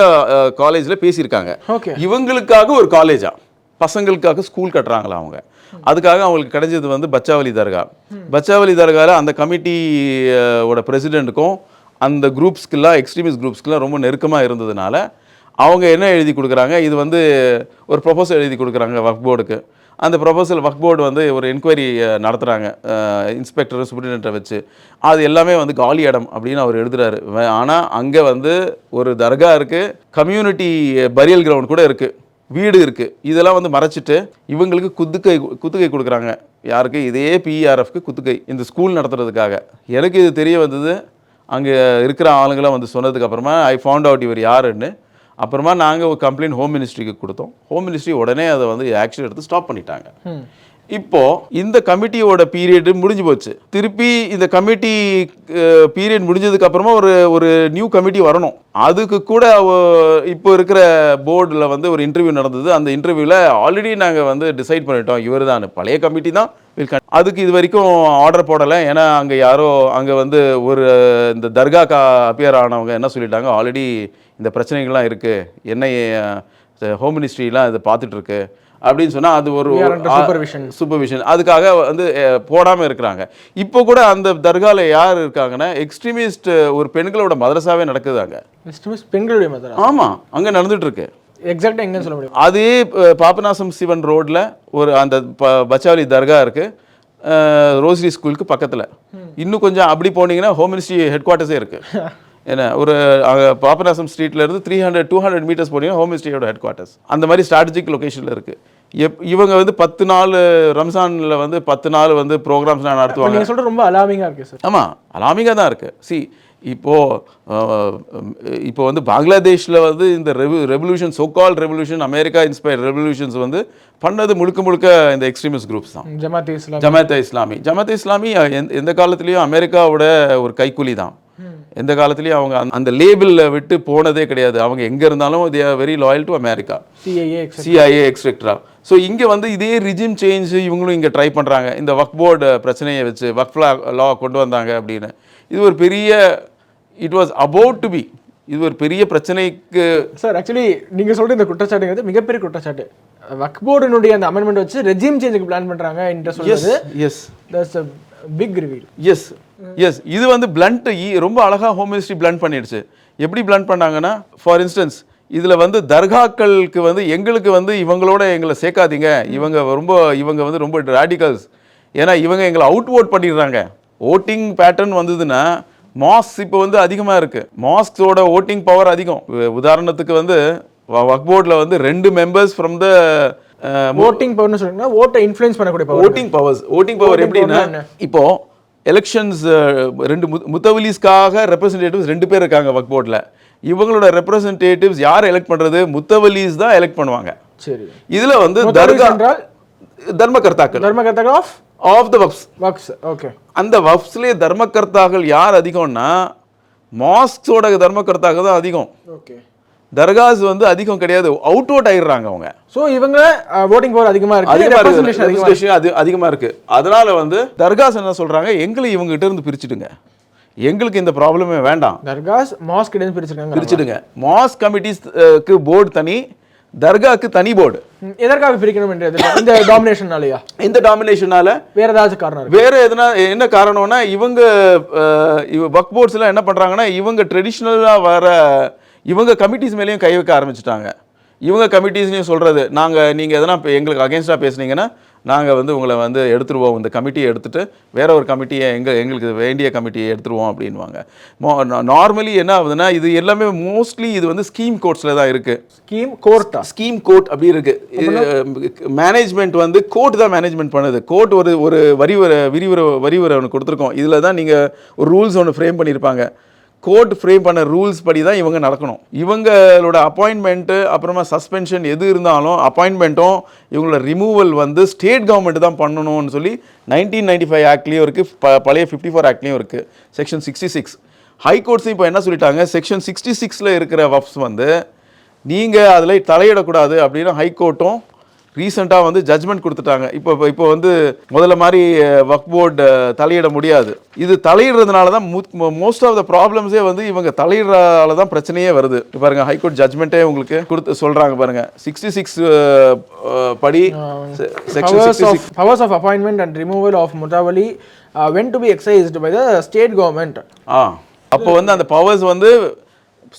காலேஜில் பேசியிருக்காங்க. ஓகே. இவங்களுக்காக ஒரு காலேஜா, பசங்களுக்காக ஸ்கூல் கட்டுறாங்களா அவங்க. அதுக்காக அவங்களுக்கு கிடைச்சது வந்து பச்சாவலி தர்கா. பச்சாவலி தர்காவில் அந்த கமிட்டியோட பிரசிடெண்ட்டுக்கும் அந்த குரூப்ஸ்க்கெல்லாம், எக்ஸ்ட்ரீமிஸ்ட் குரூப்ஸ்க்கெல்லாம் ரொம்ப நெருக்கமாக இருந்ததுனால அவங்க என்ன எழுதி கொடுக்குறாங்க, இது வந்து ஒரு ப்ரொபோசல் எழுதி கொடுக்குறாங்க வக்ஃப் போர்டுக்கு. அந்த ப்ரொபோசல் வக்ஃப் போர்டு வந்து ஒரு என்கொயரி நடத்துகிறாங்க, இன்ஸ்பெக்டர் சூப்பரிண்டென்ட்டை வச்சு. அது எல்லாமே வந்து காலி இடம் அப்படின்னு அவர் எழுதுறாரு. ஆனால் அங்கே வந்து ஒரு தர்கா இருக்குது, கம்யூனிட்டி பரியல் கிரவுண்ட் கூட இருக்குது, வீடு இருக்குது. இதெல்லாம் வந்து மறைச்சிட்டு இவங்களுக்கு குத்துகை கொடுக்குறாங்க. யாருக்கு? இதே பிஆர்எஃப்க்கு குத்துகை, இந்த ஸ்கூல் நடத்துறதுக்காக. எனக்கு இது தெரிய வந்தது அங்கே இருக்கிற ஆளுங்களாம் வந்து சொன்னதுக்கு அப்புறமா ஐ ஃபவுண்ட் அவுட் இவர் யாருன்னு. அப்புறமா நாங்கள் ஒரு கம்ப்ளைண்ட் ஹோம் மினிஸ்ட்ரிக்கு கொடுத்தோம். ஹோம் மினிஸ்ட்ரி உடனே அதை வந்து ஆக்ஷன் எடுத்து ஸ்டாப் பண்ணிட்டாங்க. இப்போது இந்த கமிட்டியோட பீரியடு முடிஞ்சு போச்சு. திருப்பி இந்த கமிட்டி பீரியட் முடிஞ்சதுக்கு அப்புறமா ஒரு நியூ கமிட்டி வரணும். அதுக்கு கூட இப்போ இருக்கிற போர்டில் வந்து ஒரு இன்டர்வியூ நடந்தது. அந்த இன்டர்வியூவில் ஆல்ரெடி நாங்கள் வந்து டிசைட் பண்ணிட்டோம், இவர் தான் பழைய கமிட்டி தான். அதுக்கு இது வரைக்கும் ஆர்டர் போடலை. ஏன்னா அங்கே யாரோ அங்கே வந்து இந்த தர்கா அப்பியர் ஆனவங்க என்ன சொல்லிட்டாங்க, ஆல்ரெடி இந்த பிரச்சனைகள்லாம் இருக்குது, என்ன ஹோம் மினிஸ்ட்ரிலாம் இதை பார்த்துட்ருக்கு அப்படின்னு சொன்னால் அது ஒரு சூப்பர்விஷன் அதுக்காக வந்து போடாமல் இருக்கிறாங்க. இப்போ கூட அந்த தர்காவில் யார் இருக்காங்கன்னா, எக்ஸ்ட்ரீமிஸ்ட் ஒரு பெண்களோட மதரசாவே நடக்குது அங்கே. எக்ஸ்ட்ரீமிஸ்ட் பெண்களுடைய மதரசா? ஆமாம், அங்கே நடந்துட்டு இருக்கு. எக்ஸாக்டாக எங்கன்னு சொல்ல முடியும்? அதே பாபநாசம் சிவன் ரோட்டில் ஒரு அந்த பச்சாவலி தர்கா இருக்குது, ரோஸ்ரி ஸ்கூலுக்கு பக்கத்தில். இன்னும் கொஞ்சம் அப்படி போனீங்கன்னா ஹோம் மினிஸ்ட்ரி ஹெட் குவார்ட்டர்ஸே இருக்குது. ஏன்னா ஒரு பாபநாசம் ஸ்ட்ரீட்லேருந்து 200 மீட்டர்ஸ் போனீங்கன்னா ஹோம் மினிஸ்ட்ரியோட ஹெட் குவார்ட்டர்ஸ். அந்த மாதிரி ஸ்ட்ராட்டஜிக் லொக்கேஷனில் இருக்குது. இவங்க வந்து 10 நாள் ரம்ஜானில் வந்து 10 நாள் வந்து ப்ரோக்ராம்ஸ்லாம் நடத்துவாங்க. நீங்கள் சொல்கிறது ரொம்ப அலாமிங்காக இருக்குது சார். ஆமாம், அலாமிங்காக தான் இருக்குது. இப்போ வந்து பங்களாதேஷில் வந்து இந்த revolution, சோகால் revolution, America inspired revolutions வந்து பண்ணது முழுக்க இந்த எக்ஸ்ட்ரீமிஸ்ட் குரூப்ஸ் தான். ஜமாத் இஸ்லாமி எந்த காலத்துலேயும் அமெரிக்காவோட ஒரு கைக்கூலி தான். எந்த காலத்துலேயும் அவங்க அந்த லேபிளில் விட்டு போனதே கிடையாது. அவங்க எங்கே இருந்தாலும் they are very loyal to America, CIA etcetera. So இங்கே வந்து இதே ரிஜிம் சேஞ்ச் இவங்களும் இங்கே ட்ரை பண்ணுறாங்க. இந்த வக்ஃப் போர்டு பிரச்சனையை வச்சு வக்ஃப் லா கொண்டு வந்தாங்க அப்படின்னு. இது ஒரு பெரிய, it was about to be, இது ஒரு பெரிய பிரச்சனைக்கு. சார் ஆக்சுவலி நீங்கள் சொல்கிற இந்த குற்றச்சாட்டுங்கிறது மிகப்பெரிய குற்றச்சாட்டு. வக்ஃப் போர்டினுடைய அந்த அமெண்ட்மெண்ட் வச்சு ரெஜிம் சேஞ்சுக்கு பிளான் பண்ணுறாங்க என்று சொல்லுது. Yes, that's a big reveal. Yes இது வந்து பிளண்ட் ரொம்ப அழகாக ஹோம் மினிஸ்ட்ரி பிளண்ட் பண்ணிடுச்சு. எப்படி பிளண்ட் பண்ணாங்கன்னா, ஃபார் இன்ஸ்டன்ஸ் இதில் வந்து தர்காக்களுக்கு வந்து எங்களுக்கு வந்து இவங்களோட எங்களை சேர்க்காதீங்க, இவங்க வந்து ரொம்ப ரேடிகல்ஸ், ஏன்னா இவங்க எங்களை அவுட் ஓட் பண்ணிடுறாங்க. ஓட்டிங் பேட்டர்ன் வந்ததுன்னா மாஸ்க் இப்போ வந்து அதிகமாக இருக்குது, மாஸ்கோட ஓட்டிங் பவர் அதிகம். உதாரணத்துக்கு வந்து வக்ஃப் போர்டில் வந்து 2 மெம்பர்ஸ் ஃப்ரம் த ஓட்டிங் பவர்னு சொல்றீங்கன்னா ஓட்டை இன்ஃப்ளூயன்ஸ் பண்ணக்கூடிய பவர். ஓட்டிங் பவர் எப்படின்னா, இப்போ எலெக்ஷன்ஸ் 2 முத்தவலிஸ்க்காக ரெப்ரசன்டேட்டிவ்ஸ் 2 பேர் இருக்காங்க வக்ஃப் போர்டில். இவங்களோட ரெப்ரசன்டேட்டிவ்ஸ் யார் எலெக்ட் பண்ணுறது? முத்தவலிஸ் தான் எலெக்ட் பண்ணுவாங்க. சரி, இதில் வந்து தர்மகர்த்தாக்கள் ஆஃப் த வக்ஃப்ஸ். ஓகே, அந்த வக்ஃப்ஸ்லேயே தர்மகர்த்தாக்கள் யார் அதிகம்னா, மாஸ்கோட தர்மகர்த்தாக்கள் தான் அதிகம். ஓகே, தர்காஸ் வந்து அதிகம் கிடையாது, அவுட் அவுட் ஆயிடுறாங்க அவங்க. ஸோ இவங்க ஓட்டிங் பவர் அதிகமாக இருக்கு, அதிகமாக இருக்கு. அதனால வந்து தர்காஸ் என்ன சொல்றாங்க, எங்களை இவங்க கிட்ட இருந்து பிரிச்சுடுங்க, எங்களுக்கு இந்த ப்ராப்ளமே வேண்டாம். தர்காஸ் மாஸ்க் கிட்ட இருந்து பிரிச்சுடுங்க. மாஸ்க் கமிட்டிஸ்க்கு போர்டு தனி, தர்காக்கு தனி போர்டு. எதற்காக பிரிக்கணும் என்றது இந்த டாமினேஷனாலயா? இந்த டாமினேஷனால வேற ஏதாவது காரணம்? வேற எதனா என்ன காரணம்னா, இவங்க வக்ஃப் போர்ட்ஸ்லாம் என்ன பண்றாங்கன்னா, இவங்க ட்ரெடிஷ்னலாக வர இவங்க கமிட்டிஸ் மேலேயும் கை வைக்க ஆரம்பிச்சிட்டாங்க. இவங்க கமிட்டிஸ்லையும் சொல்கிறது, நீங்கள் எதனா எங்களுக்கு அகேன்ஸ்டாக பேசுனீங்கன்னா நாங்கள் வந்து உங்களை வந்து எடுத்துருவோம், இந்த கமிட்டியை எடுத்துகிட்டு வேற ஒரு கமிட்டியை எங்களுக்கு வேண்டிய கமிட்டியை எடுத்துருவோம் அப்படின்வாங்க. நார்மலி என்ன ஆகுதுன்னா, இது எல்லாமே மோஸ்ட்லி இது வந்து ஸ்கீம் கோர்ட்ஸில் தான் இருக்குது. ஸ்கீம் கோர்ட் அப்படி இருக்குது. மேனேஜ்மெண்ட் வந்து கோர்ட் தான் மேனேஜ்மெண்ட் பண்ணுது. கோர்ட் ஒரு விரிவுரை ஒன்று கொடுத்துருக்கோம். இதில் தான் நீங்கள் ஒரு ரூல்ஸ் ஒன்று ஃப்ரேம் பண்ணியிருப்பாங்க. கோர்ட் ஃப்ரேம் பண்ண ரூல்ஸ் படி தான் இவங்க நடக்கணும். இவங்களோட அப்பாயின்மெண்ட்டு, அப்புறமா சஸ்பென்ஷன் எது இருந்தாலும் அப்பாயின்மெண்ட்டும் இவங்களோட ரிமூவல் வந்து ஸ்டேட் கவர்மெண்ட் தான் பண்ணணும்னு சொல்லி 1995 ஆக்ட்லேயும் இருக்குது, பழைய 54 ஆக்ட்லேயும் இருக்குது, செக்ஷன் 66. ஹைகோர்ட்ஸும் இப்போ என்ன சொல்லிட்டாங்க, செக்ஷன் 66ல் இருக்கிற வக்ஃப்ஸ் வந்து நீங்கள் அதில் தலையிடக்கூடாது அப்படின்னு ஹைகோர்ட்டும் ரீசெண்டாக வந்து ஜட்ஜ்மெண்ட் கொடுத்துட்டாங்க. இப்போ வந்து முதல்ல மாதிரி வக்ஃப் போர்டு தலையிட முடியாது. இது தலையிடுறதுனால தான் மோஸ்ட் ஆஃப் த ப்ராப்ளம்ஸே வந்து இவங்க தலையிடுறதால தான் பிரச்சனையே வருது. பாருங்க, ஹைகோர்ட் ஜட்ஜ்மெண்ட்டே உங்களுக்கு கொடுத்து சொல்கிறாங்க பாருங்க. 66 படி section 66 powers of appointment and removal of Mutawalli went to be exercised by the state government. அப்போ வந்து அந்த பவர்ஸ் வந்து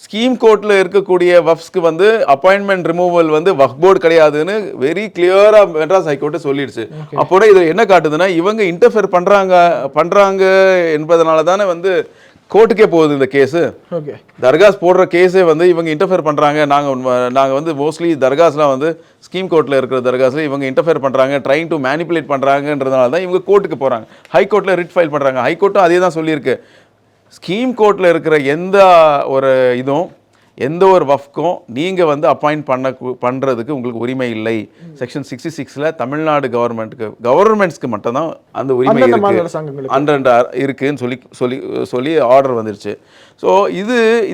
ஸ்கீம் கோர்ட்டில் இருக்கக்கூடிய வஃப்ஸ்க்கு வந்து அப்பாயின்மெண்ட் ரிமூவல் வந்து வக்ஃப் போர்டு கிடையாதுன்னு வெரி கிளியராக மெட்ராஸ் ஹைகோர்ட்டு சொல்லிடுச்சு. அப்போட இது என்ன காட்டுதுன்னா இவங்க இன்டர்ஃபியர் பண்ணுறாங்க என்பதனால தானே வந்து கோர்ட்டுக்கே போகுது இந்த கேஸு. ஓகே, தர்காஸ் போடுற கேஸே வந்து இவங்க இன்டர்ஃபியர் பண்ணுறாங்க. நாங்கள் வந்து மோஸ்ட்லி தர்காஸ்லாம் வந்து ஸ்கீம் கோர்ட்டில் இருக்கிற தர்காஸில் இவங்க இன்டர்ஃபியர் பண்ணுறாங்க, ட்ரைங் டு மேனிப்புலேட் பண்ணுறாங்கன்றதுனால தான் இவங்க கோர்ட்டுக்கு போகிறாங்க. ஹைகோர்ட்டில் ரிட் ஃபைல் பண்ணுறாங்க. ஹைகோர்ட்டும் அதே தான் சொல்லியிருக்கு. ஸ்கீம் கோர்ட்டில் இருக்கிற எந்த ஒரு வஃப்க்கும் நீங்கள் வந்து அப்பாயிண்ட் பண்ணுறதுக்கு உங்களுக்கு உரிமை இல்லை. செக்ஷன் 66ல் தமிழ்நாடு கவர்மெண்ட்ஸ்க்கு மட்டும்தான் அந்த உரிமை இருக்குன்னு சொல்லி ஆர்டர் வந்துருச்சு. ஸோ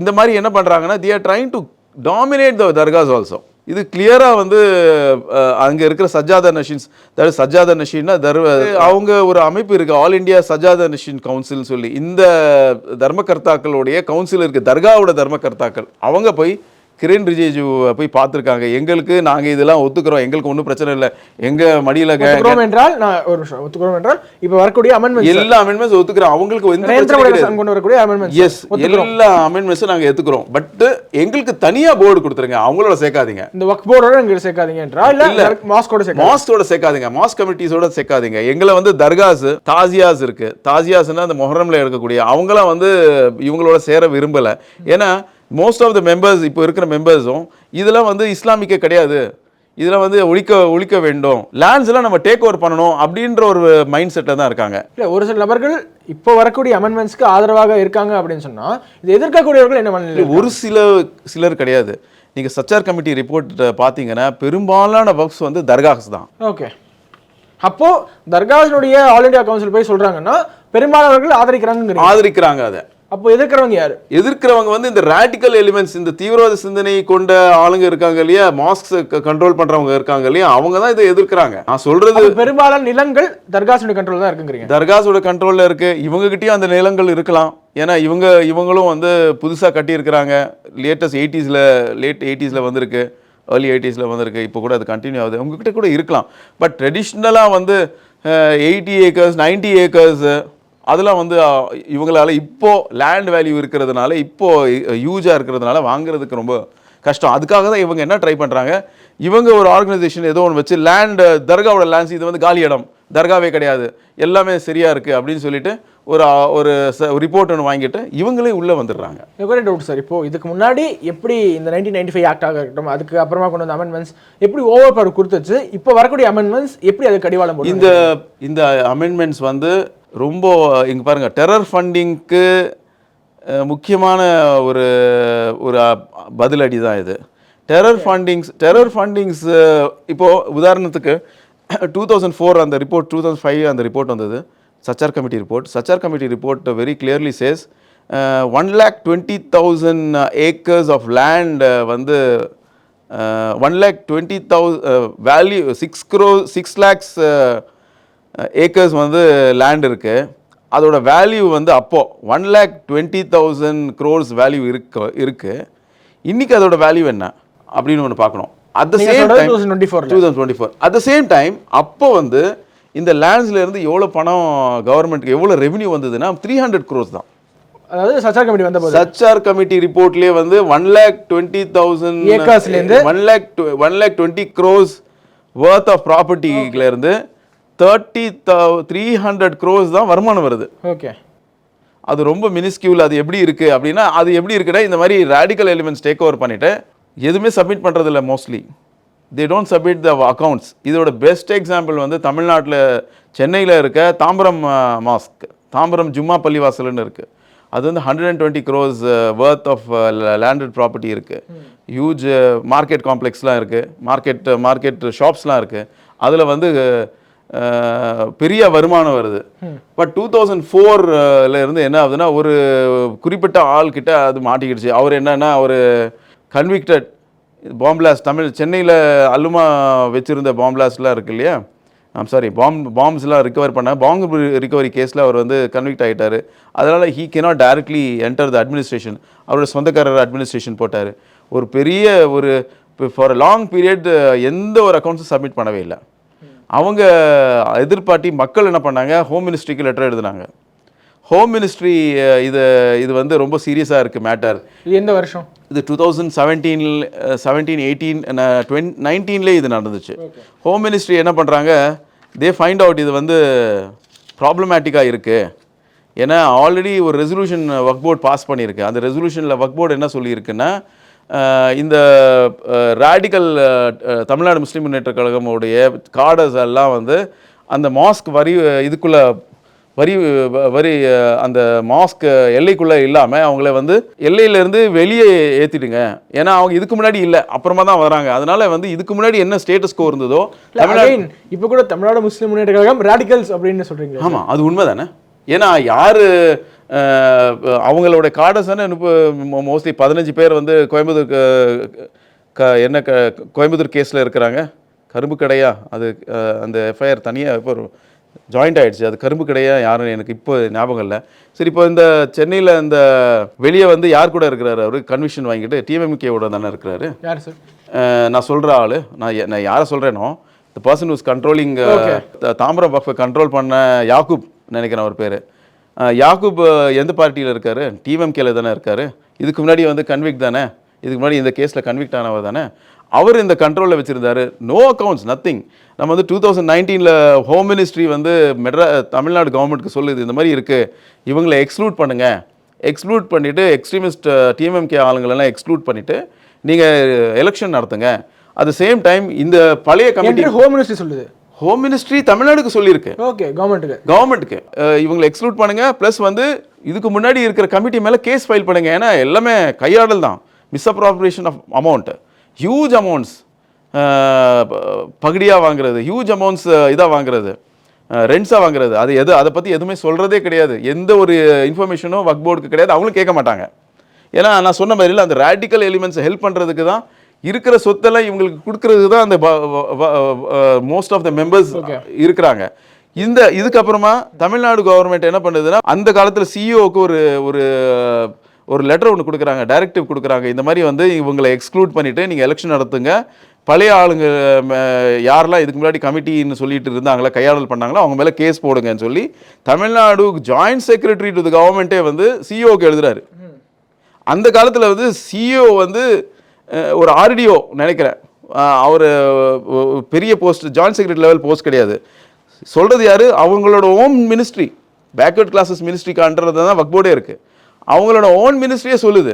இந்த மாதிரி என்ன பண்ணுறாங்கன்னா they are trying to dominate the dargahs also. இது கிளியராக வந்து அங்கே இருக்கிற சஜாதா நஷீன்ஸ், அதாவது சஜாதா நஷீன்னா அவங்க ஒரு அமைப்பு இருக்குது, ஆல் இண்டியா சஜாதா நஷீன் கவுன்சில் சொல்லி. இந்த தர்மகர்த்தாக்களுடைய கவுன்சில் இருக்குது, தர்காவோட தர்மகர்த்தாக்கள். அவங்க போய் கிரண் ரிஜிஜு போய் பார்த்துருக்காங்க. நாங்கள் இதெல்லாம் ஒத்துக்கிறோம், எங்களுக்கு ஒன்றும் பிரச்சனை இல்லை, எங்கள் மடியில் ஒத்துக்கிறோம் என்றால் இப்போ வரக்கூடிய எல்லா அமெண்ட்மெண்ட்ஸ் ஒத்துக்கிறோம். அவங்களுக்கு எஸ் எல்லா அமெண்ட்மெண்ட்ஸும் நாங்கள் ஏற்றுக்கிறோம். பட் எங்களுக்கு தனியாக போர்டு கொடுத்துருங்க, அவங்களோட சேர்க்காதீங்க. இந்த வக்ஃப் போர்டோட எங்களுக்கு சேர்க்காதீங்க என்றால் இல்லை, மாஸ்கோட சேர்க்காதீங்க, மாஸ் கமிட்டிஸோட சேர்க்காதீங்க. எங்களை வந்து தர்காஸ் தாசியாஸ் இருக்கு, தாசியாஸ்னா அந்த மொஹரம்ல இருக்கக்கூடிய அவங்களாம் வந்து இவங்களோட சேர விரும்பலை. ஏன்னா மோஸ்ட் ஆஃப் த மெம்பர்ஸ் இப்போ இருக்கிற மெம்பர்ஸும் இதெல்லாம் வந்து இஸ்லாமிக்க கிடையாது, இதெல்லாம் வந்து ஒழிக்க வேண்டும், லேண்ட்ஸ் எல்லாம் நம்ம டேக் ஓவர் பண்ணணும் அப்படின்ற ஒரு மைண்ட் செட்டில் தான் இருக்காங்க. இல்லை, ஒரு சில நபர்கள் இப்போ வரக்கூடிய அமெண்ட்மெண்ட்ஸ்க்கு ஆதரவாக இருக்காங்க அப்படின்னு சொன்னால் இது எதிர்க்கக்கூடியவர்கள் என்ன பண்ணல? ஒரு சிலர் கிடையாது. நீங்கள் சச்சார் கமிட்டி ரிப்போர்ட் பார்த்தீங்கன்னா பெரும்பாலான வக்ஃப்ஸ் வந்து தர்காஸ் தான். ஓகே, அப்போ தர்காஸினுடைய ஆல் இண்டியா கவுன்சில் போய் சொல்றாங்கன்னா பெரும்பாலானவர்கள் ஆதரிக்கிறாங்க. அதை அப்போ எதிர்க்கிறவங்க வந்து இந்த ராடிக்கல் எலிமெண்ட்ஸ், இந்த தீவிரவாத சிந்தனை கொண்ட ஆளுங்க இருக்காங்க இல்லையா, மாஸ்க் கண்ட்ரோல் பண்றவங்க இருக்காங்க இல்லையா, அவங்க தான் இதை எதிர்க்கிறாங்க. நான் சொல்றது பெரும்பாலான நிலங்கள் தர்காஸோட கண்ட்ரோல் தான் இருக்குங்கிறீங்க. தர்காஸோட கண்ட்ரோல்ல இருக்கு. இவங்க கிட்டயும் அந்த நிலங்கள் இருக்கலாம். ஏன்னா இவங்களும் வந்து புதுசா கட்டி இருக்கிறாங்க. லேட் 80s வந்திருக்கு, ஏர்லி 80s வந்திருக்கு. இப்போ கூட அது கண்டினியூ ஆகுது. உங்ககிட்ட கூட இருக்கலாம். பட் ட்ரெடிஷ்னலாக வந்து 80 ஏக்கர்ஸ் 90 ஏக்கர்ஸ் அதெல்லாம் வந்து இவங்களால இப்போ லேண்ட் வேல்யூ இருக்கிறதுனால, இப்போ யூஜாக இருக்கிறதுனால வாங்குறதுக்கு ரொம்ப கஷ்டம். அதுக்காக தான் இவங்க என்ன ட்ரை பண்ணுறாங்க, இவங்க ஒரு ஆர்கனைசேஷன் ஏதோ ஒன்று வச்சு தர்காவோட லேண்ட்ஸ் இது வந்து காலி இடம், தர்காவே கிடையாது, எல்லாமே சரியா இருக்குது அப்படின்னு சொல்லிட்டு ஒரு ரிப்போர்ட் ஒன்று வாங்கிட்டு இவங்களே உள்ளே வந்துடுறாங்க. டவுட் சார், இப்போ இதுக்கு முன்னாடி எப்படி இந்த 1995 ஆக்டாக இருக்கட்டும், அதுக்கு அப்புறமா கொண்டு வந்த அமெண்ட்மெண்ட்ஸ் எப்படி ஓவர் பவர் கொடுத்துச்சு, இப்போ வரக்கூடிய அமெண்ட்மெண்ட்ஸ் எப்படி அது கடிவாளம் போடுது? இந்த அமெண்ட்மெண்ட்ஸ் வந்து ரொம்ப இங்கே பாருங்கள், டெரர் ஃபண்டிங்க்கு முக்கியமான ஒரு பதிலடி தான் இது. டெரர் ஃபண்டிங்ஸ் இப்போது உதாரணத்துக்கு 2004 அந்த ரிப்போர்ட், 2005 அந்த ரிப்போர்ட் வந்தது, Sachar committee report very clearly says 1,20,000 acres of land வந்து 1,20,000 வேல்யூ 6 lakhs ஏக்கர்ஸ் வந்து லேண்ட் இருக்குது. அதோட வேல்யூ வந்து அப்போது 1,20,000 crores வேல்யூ இருக்குது. இன்றைக்கி அதோட வேல்யூ என்ன அப்படின்னு ஒன்று பார்க்கணும். At the same time 2024 at the same time அப்போ வந்து இந்த லேண்ட்ஸ்லேருந்து எவ்வளோ பணம் கவர்மெண்ட்டுக்கு எவ்வளோ ரெவன்யூ வந்ததுன்னா 300 crores தான். அதாவது சச்சார் கமிட்டி ரிப்போர்ட்லேயே வந்து 1,20,000 ஏக்கர்ஸ்லேருந்து 1,20 crores worth ஆஃப் ப்ராப்பர்ட்டிலேருந்து 300 crores தான் வருமானம் வருது. ஓகே, அது ரொம்ப மினிஸ்கியூல். அது எப்படி இருக்குது அப்படின்னா, அது எப்படி இருக்குன்னா, இந்த மாதிரி ரேடிக்கல் எலிமெண்ட்ஸ் டேக் ஓவர் பண்ணிவிட்டு எதுவுமே சப்மிட் பண்ணுறதில்ல. Mostly they don't submit the accounts. இதோட பெஸ்ட் எக்ஸாம்பிள் வந்து தமிழ்நாட்டில் சென்னையில் இருக்க தாம்பரம் ஜும்மா பள்ளிவாசல்னு இருக்குது. அது வந்து 120 crores worth of landed property இருக்குது. ஹியூஜ் மார்க்கெட் காம்ப்ளெக்ஸ்லாம் இருக்குது, மார்க்கெட் ஷாப்ஸ்லாம் இருக்குது. அதில் வந்து பெரிய வருமானம் வருது. பட் 2004 இருந்து என்ன ஆகுதுன்னா, ஒரு குறிப்பிட்ட ஆள் கிட்ட அது மாட்டிக்கிடுச்சு. அவர் என்னன்னா, ஒரு கன்விக்டட் பாம் பிளாஸ்ட் சென்னையில் அல்லுமா வச்சுருந்த பாம் பிளாஸ்ட்லாம் இருக்கு இல்லையா, சாரி பாம்ஸ்லாம் ரிகவர் பண்ண பாம்பு ரிகவரி கேஸில் அவர் வந்து கன்விக்ட் ஆகிட்டார். அதனால் he cannot directly enter the administration. அவரோட சொந்தக்காரர் அட்மினிஸ்ட்ரேஷன் போட்டார். ஒரு பெரிய ஒரு ஃபார் அ லாங் பீரியட் எந்த ஒரு அக்கௌண்ட்ஸும் சப்மிட் பண்ணவே இல்லை. அவங்க எதிர்பார்ட்டி மக்கள் என்ன பண்ணாங்க, ஹோம் மினிஸ்ட்ரிக்கு லெட்டர் எழுதினாங்க. ஹோம் மினிஸ்ட்ரி இது வந்து ரொம்ப சீரியஸாக இருக்குது மேட்டர். இது எந்த வருஷம்? இது 2017, 18, 19 இது நடந்துச்சு. ஹோம் மினிஸ்ட்ரி என்ன பண்ணுறாங்க, தே ஃபைண்ட் அவுட் இது வந்து ப்ராப்ளமேட்டிக்காக இருக்குது. ஏன்னா ஆல்ரெடி ஒரு ரெசல்யூஷன் ஒர்க் போர்ட் பாஸ் பண்ணியிருக்கு. அந்த ரெசல்யூஷனில் ஒர்க் போர்டு என்ன சொல்லியிருக்குன்னா, இந்த ரேடிக்கல் தமிழ்நாடு முஸ்லீம் முன்னேற்ற கழகமுடைய கார்டர்ஸ் எல்லாம் வந்து அந்த மாஸ்க் இதுக்குள்ளே வரி அந்த மாஸ்க் எல்லைக்குள்ளே இல்லாமல் அவங்கள வந்து எல்லையிலேருந்து வெளியே ஏற்றிடுங்க. ஏன்னா அவங்க இதுக்கு முன்னாடி இல்லை, அப்புறமா தான் வராங்க. அதனால வந்து இதுக்கு முன்னாடி என்ன ஸ்டேட்டஸ் கோ இருந்ததோ இப்போ கூட தமிழ்நாடு முஸ்லீம் முன்னேற்ற கழகம் ரேடிக்கல்ஸ் அப்படின்னு சொல்கிறீங்க. ஆமாம், அது உண்மை தானே. ஏன்னா யார் அவங்களோட கார்டர்ஸ் தானே மோஸ்ட்லி 15 பேர் வந்து கோயம்புத்தூர் கேஸில் இருக்கிறாங்க. கரும்பு கடையா அது அந்த எஃப்ஐஆர் தனியாக இப்போ ஜாயிண்ட் ஆகிடுச்சு. அது கரும்பு கடையா யாருன்னு எனக்கு இப்போ ஞாபகம் இல்லை. சரி, இப்போ இந்த சென்னையில் இந்த வெளியே வந்து யார் கூட இருக்கிறாரு, அவர் கன்விஷன் வாங்கிட்டு டிஎம்எம்கேவோட தானே இருக்கிறாரு. யார் சார்? நான் சொல்கிற ஆள், நான் யாரை சொல்கிறேனோ, the person who's controlling Tambaram வக்ஃபை கண்ட்ரோல் பண்ண யாக்கூப் நினைக்கிறேன் அவர் பேர். யாக்கூப் எந்த பார்ட்டியில் இருக்கார்? டிஎம்எம்கேல தானே இருக்கார். இதுக்கு முன்னாடி வந்து கன்விக்ட் தானே, இதுக்கு முன்னாடி இந்த கேஸில் கன்விக்ட் ஆனவர் தானே. அவர் இந்த கண்ட்ரோலில் வச்சுருந்தாரு. No accounts, nothing. நம்ம வந்து 2019 ஹோம் மினிஸ்ட்ரி வந்து தமிழ்நாடு கவர்மெண்ட்டுக்கு சொல்லுது, இந்த மாதிரி இருக்குது, இவங்களை எக்ஸ்க்ளூட் பண்ணுங்கள். எக்ஸ்க்ளூட் பண்ணிவிட்டு எக்ஸ்ட்ரீமிஸ்ட் டிஎம்எம்கே ஆளுங்களெல்லாம் எக்ஸ்க்ளூட் பண்ணிவிட்டு நீங்கள் எலெக்ஷன் நடத்துங்க. அட் த சேம் டைம் இந்த பழைய கமிட்டி ஹோம் மினிஸ்ட்ரி சொல்லுது, ஹோம் மினிஸ்ட்ரி தமிழ்நாடுக்கு சொல்லியிருக்கு. ஓகே, கவர்மெண்ட்டுக்கு இவங்களை எக்ஸ்க்ளூட் பண்ணுங்க. ப்ளஸ் வந்து இதுக்கு முன்னாடி இருக்கிற கமிட்டி மேலே கேஸ் ஃபைல் பண்ணுங்க. ஏன்னா எல்லாமே கையாடல் தான், மிஸ்அப்ராப்ரியேஷன் ஆஃப் அமௌண்ட், ஹியூஜ் அமௌண்ட்ஸ் பகுடியாக வாங்குறது, ஹியூஜ் அமௌண்ட்ஸ் இதாக வாங்குறது, ரெண்ட்ஸாக வாங்குறது. அதை பற்றி எதுவுமே சொல்கிறதே கிடையாது. எந்த ஒரு இன்ஃபர்மேஷனும் வக்ஃப் போர்டுக்கு கிடையாது, அவங்களும் கேட்க மாட்டாங்க. ஏன்னா நான் சொன்ன மாதிரில அந்த ரேடிக்கல் எலிமெண்ட்ஸை ஹெல்ப் பண்ணுறதுக்கு தான் இருக்கிற சொத்தெல்லாம் இவங்களுக்கு கொடுக்கறதுக்கு தான் அந்த மோஸ்ட் ஆஃப் த மெம்பர்ஸ் இருக்கிறாங்க. இதுக்கப்புறமா தமிழ்நாடு கவர்மெண்ட் என்ன பண்ணுதுன்னா, அந்த காலத்தில் சிஇஓக்கு ஒரு லெட்டர் ஒன்று கொடுக்குறாங்க, டைரக்டிவ் கொடுக்குறாங்க. இந்த மாதிரி வந்து இவங்களை எக்ஸ்க்ளூட் பண்ணிவிட்டு நீங்கள் எலெக்ஷன் நடத்துங்க. பழைய ஆளுங்க யாரெல்லாம் இதுக்கு முன்னாடி கமிட்டின்னு சொல்லிட்டு இருந்தாங்களா, கையாடல் பண்ணாங்களோ அவங்க மேலே கேஸ் போடுங்கன்னு சொல்லி Tamil Nadu joint secretary to the கவர்மெண்ட்டே வந்து சிஇஓக்கு எழுதுறாரு. அந்த காலத்தில் வந்து சிஇஓ வந்து ஒரு ஆர்டிஓ நினைக்கிறேன், அவர் பெரிய post, joint secretary level post கிடையாது. சொல்கிறது யார்? அவங்களோட ஓன் மினிஸ்ட்ரி, பேக்வர்ட் கிளாஸஸ் மினிஸ்ட்ரிக்கான்றது தான் வக்ஃப் போர்டே இருக்குது. அவங்களோட ஓன் மினிஸ்ட்ரியே சொல்லுது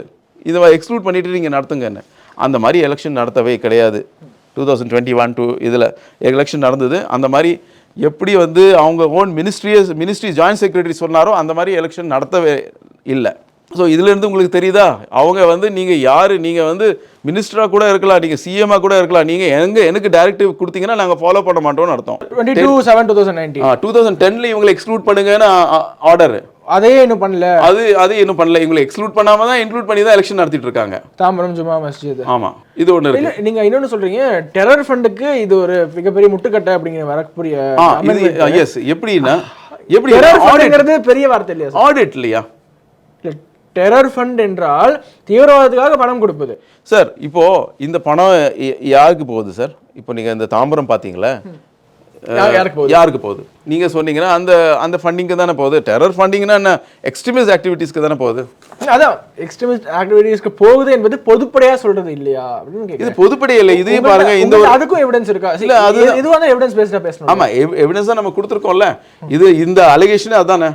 இதை எக்ஸ்க்ளூட் பண்ணிவிட்டு நீங்கள் நடத்துங்கன்னு. அந்த மாதிரி எலெக்ஷன் நடத்தவே கிடையாது. 2021 இதில் எலெக்ஷன் நடந்தது. அந்த மாதிரி எப்படி வந்து அவங்க ஓன் மினிஸ்ட்ரி ஜாயிண்ட் செக்ரட்டரி சொன்னாரோ அந்த மாதிரி எலெக்ஷன் நடத்தவே இல்லை. ஸோ இதுலேருந்து உங்களுக்கு தெரியுதா, அவங்க வந்து நீங்கள் யார், நீங்கள் வந்து மினிஸ்டராக கூட இருக்கலாம், நீங்கள் சிஎம்மாக கூட இருக்கலாம், நீங்கள் எனக்கு டைரக்டிவ் கொடுத்தீங்கன்னா நாங்கள் ஃபாலோ பண்ண மாட்டோம்னு அர்த்தம். 2010 இவங்களை எக்ஸ்க்ளூட் பண்ணுங்கன்னு ஆர்டர். அதே இன்னும் பண்ணல, அது இன்னும் பண்ணல. இவங்களை எக்ஸ்க்ளூட் பண்ணாம தான் இன்க்ளூட் பண்ணி தான் எலெக்ஷன் நடத்திட்டு இருக்காங்க. தாம்பரம் ஜுமா மஸ்ஜித். ஆமா, இது ஒன்று இருக்கு. நீங்க இன்னொன்று சொல்றீங்க, டெரர் ஃபண்டுக்கு இது ஒரு மிகப்பெரிய முட்டுக்கட்டை அப்படிங்கிற வரக்கூடிய. எஸ், எப்படின்னா எப்படி ஆடிட்ங்கிறது பெரிய வார்த்தை இல்லையா? ஆடிட் இல்லையா? டெரர் ஃபண்ட் என்றால் தீவிரவாதத்துக்காக பணம் கொடுப்பது சார். இப்போ இந்த பணம் யாருக்கு போகுது சார்? இப்போ நீங்க இந்த தாம்பரம் பாத்தீங்களா, யாருக்கு போகுது? நீங்க சொன்னீங்கன்னா அந்த ஃபண்டிங்க்கு தானே போகுது. டெரர் ஃபண்டிங்னா என்ன? எக்ஸ்ட்ரீமிஸ்ட் ஆக்டிவிட்டீஸ்க்கு தானே போகுது. அதான் எக்ஸ்ட்ரீமிஸ்ட் ஆக்டிவிட்டீஸ்க்கு போகுது என்பது பொதுப்படையா சொல்றது இல்லையா அப்படின்னு. இது பொதுப்படை இல்லை. இதே பாருங்க, இந்த அதுக்கும் எவிடன்ஸ் இருக்கா? இல்ல, அது இதுவான எவிடன்ஸ் பேஸ்டா பேசணும். ஆமா, எவிடன்ஸ் தான் நம்ம கொடுத்துருக்கோம்ல. இந்த அலிகேஷன் அதானே.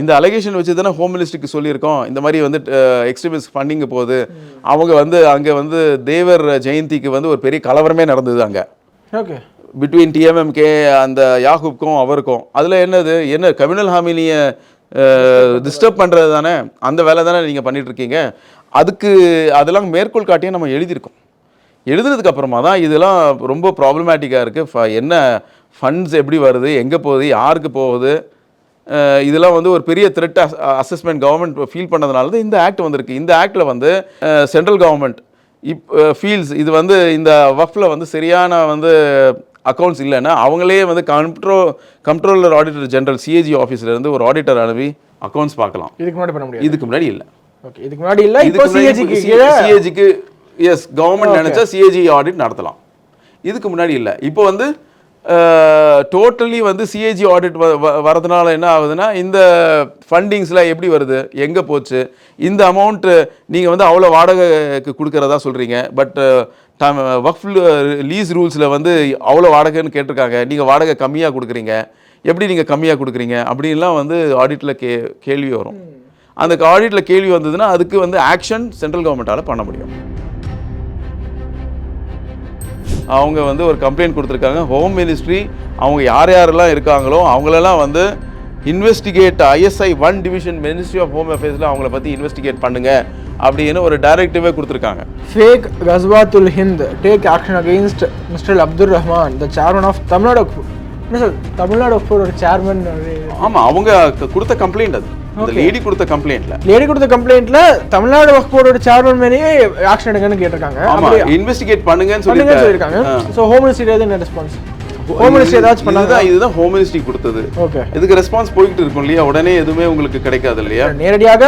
இந்த அலிகேஷன் வச்சு தானே ஹோம் மினிஸ்ட்ரிக்கு சொல்லியிருக்கோம் இந்த மாதிரி வந்து எக்ஸ்ட்ரீமிஸ்ட் ஃபண்டிங் போகுது. அவங்க வந்து அங்கே வந்து தேவர் ஜெயந்திக்கு வந்து ஒரு பெரிய கலவரமே நடந்தது அங்கே. ஓகே, பிட்வீன் டிஎம்எம்கே அந்த யாகூப்க்கும் அவருக்கும். அதில் என்ன கம்யூனல் ஹார்மோனியை டிஸ்டர்ப் பண்ணுறது தானே, அந்த வேலை தானே நீங்கள் பண்ணிட்டு இருக்கீங்க. அதெல்லாம் மேற்கோள் காட்டியே நம்ம எழுதியிருக்கோம். எழுதுனதுக்கு அப்புறமா தான் இதெல்லாம் ரொம்ப ப்ராப்ளமேட்டிக்காக இருக்குது. என்ன ஃபண்ட்ஸ் எப்படி வருது, எங்கே போகுது, யாருக்கு போகுது, இதெல்லாம் வந்து ஒரு பெரிய த்ரெட் அசஸ்மெண்ட் கவர்மெண்ட் ஃபீல் பண்ணதுனால தான் இந்த ஆக்ட் வந்திருக்கு. இந்த ஆக்டில் வந்து சென்ட்ரல் கவர்மெண்ட் ஃபீல்ஸ் இது வந்து இந்த வக்ஃபில் வந்து சரியான வந்து அக்கௌண்ட்ஸ் இல்லைன்னா அவங்களே வந்து கம்ப்ட்ரோலர் ஆடிட்டர் ஜெனரல் சிஏஜி ஆஃபீஸ்லேருந்து ஒரு ஆடிட்டர் அனுப்பி அக்கௌண்ட்ஸ் பார்க்கலாம். இதுக்கு முன்னாடி பண்ண முடியாது. இதுக்கு முன்னாடி இல்லை. ஓகே, இதுக்கு முன்னாடி இல்லை. இப்போ சிஏஜிக்கு எஸ் கவர்மெண்ட் நினச்சா சிஏஜி ஆடிட் நடத்தலாம். இதுக்கு முன்னாடி இல்லை. இப்போ வந்து டோட்டலி வந்து சிஏஜி ஆடிட் வரதுனால என்ன ஆகுதுன்னா இந்த ஃபண்டிங்ஸில் எப்படி வருது, எங்கே போச்சு, இந்த அமௌண்ட்டு நீங்கள் வந்து அவ்வளோ வாடகைக்கு கொடுக்குறதா சொல்கிறீங்க. பட் வக்ஃப் லீஸ் ரூல்ஸில் வந்து அவ்வளோ வாடகைன்னு கேட்டிருக்காங்க, நீங்கள் வாடகை கம்மியாக கொடுக்குறீங்க, எப்படி நீங்கள் கம்மியாக கொடுக்குறீங்க அப்படின்லாம் வந்து ஆடிட்டில் கேள்வி வரும். அந்த ஆடிட்டில் கேள்வி வந்ததுன்னா அதுக்கு வந்து ஆக்ஷன் சென்ட்ரல் கவர்மெண்ட்டால் பண்ண முடியும். அவங்க வந்து ஒரு கம்ப்ளைண்ட் கொடுத்துருக்காங்க. ஹோம் மினிஸ்ட்ரி அவங்க யாரெல்லாம் இருக்காங்களோ அவங்களெல்லாம் வந்து investigate ISI 1 division ministry of home அஃபேர்ஸில் அவங்கள பற்றி இன்வெஸ்டிகேட் பண்ணுங்க அப்படின்னு ஒரு டைரக்டிவே கொடுத்துருக்காங்க. Fake Ghazwatul Hind take action against mister Abdul Rahman the chairman of Tamil Nadu. என்ன சார், தமிழ்நாடு ஒரு சேர்மன்? ஆமாம், அவங்க கொடுத்த கம்ப்ளைண்ட் அது. அந்த லேடி கொடுத்த கம்ப்ளைண்ட்ல தமிழ்நாடு வக்ஃப் போர்டோட சேர்மன் மேலேயே ஆக்ஷன் எடுங்கன்னு கேட்டிருக்காங்க. ஆமா, இன்வெஸ்டிகேட் பண்ணுங்கன்னு சொல்லிருக்காங்க. சோ ஹோம் மினிஸ்ட்ரி என்ன ரெஸ்பான்ஸ்? ஹோம் மினிஸ்ட்ரி ஏதாச்சும் பண்ணாதா? இதுதான் ஹோம் மினிஸ்ட்ரி கொடுத்தது. ஓகே, இதுக்கு ரெஸ்பான்ஸ் போயிட்டு இருக்கும் இல்லையா, உடனே எதுவுமே உங்களுக்கு கிடைக்காது இல்லையா. நேரடியாக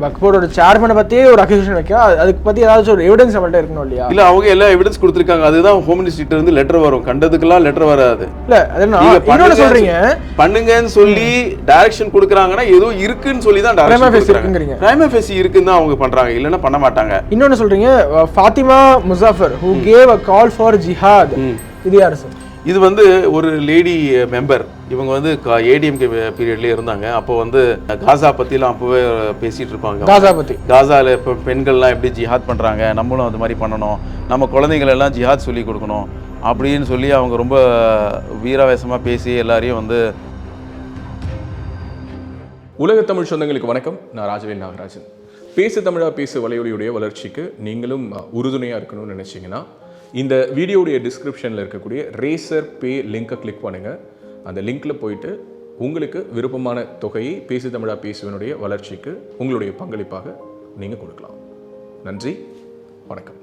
வக்ஃப் போர்டோட சேர்மனை பத்தியே ஒரு அக்யூசேஷன் வைக்க அதுக்கு பத்தி ஏதாச்சும் ஒரு எவிடன்ஸ் நம்மள்ட்ட இருக்கணும் இல்லையா? இல்ல, அவங்க எல்லா எவிடன்ஸ் கொடுத்திருக்காங்க. அதுதான் ஹோம் மினிஸ்ட்ரிட்ட இருந்து லெட்டர் வரும். கண்டதுக்கெல்லாம் லெட்டர் வராது. இல்ல என்ன சொல்றீங்க, பண்ணுங்கன்னு சொல்லி டைரக்ஷன் கொடுக்குறாங்கன்னா ஏதோ இருக்குன்னு சொல்லி தான் டைரக்ஷன். பிரைம் ஃபேசி இருக்குன்னு தான் அவங்க பண்றாங்க, இல்லன்னா பண்ண மாட்டாங்க. இன்னொன்னு சொல்றீங்க Fathima Muzaffar who gave a call for jihad. இது யாரு சார்? இது வந்து ஒரு லேடி மெம்பர். இவங்க வந்து ஏடிஎம்கே பீரியட்லேயே இருந்தாங்க. அப்போ வந்து காசா பற்றிலாம் அப்போவே பேசிகிட்டு இருப்பாங்க. காசாவில் இப்போ பெண்கள்லாம் எப்படி ஜிஹாத் பண்ணுறாங்க, நம்மளும் அது மாதிரி பண்ணணும், நம்ம குழந்தைங்களெல்லாம் ஜிஹாத் சொல்லி கொடுக்கணும் அப்படின்னு சொல்லி அவங்க ரொம்ப வீராவேசமாக பேசி எல்லாரையும் வந்து. உலக தமிழ் சொந்தங்களுக்கு வணக்கம். நான் ராஜவேல் நாகராஜன். பேசு தமிழா பேசு வலையொலியுடைய வளர்ச்சிக்கு நீங்களும் உறுதுணையாக இருக்கணும்னு நினச்சிங்கன்னா இந்த வீடியோடைய டிஸ்கிரிப்ஷனில் இருக்கக்கூடிய ரேசர் பே லிங்கை கிளிக் பண்ணுங்கள். அந்த லிங்க்கில் போயிட்டு உங்களுக்கு விருப்பமான தொகையை பேசு தமிழா பேசுவனுடைய வளர்ச்சிக்கு உங்களுடைய பங்களிப்பாக நீங்கள் கொடுக்கலாம். நன்றி, வணக்கம்.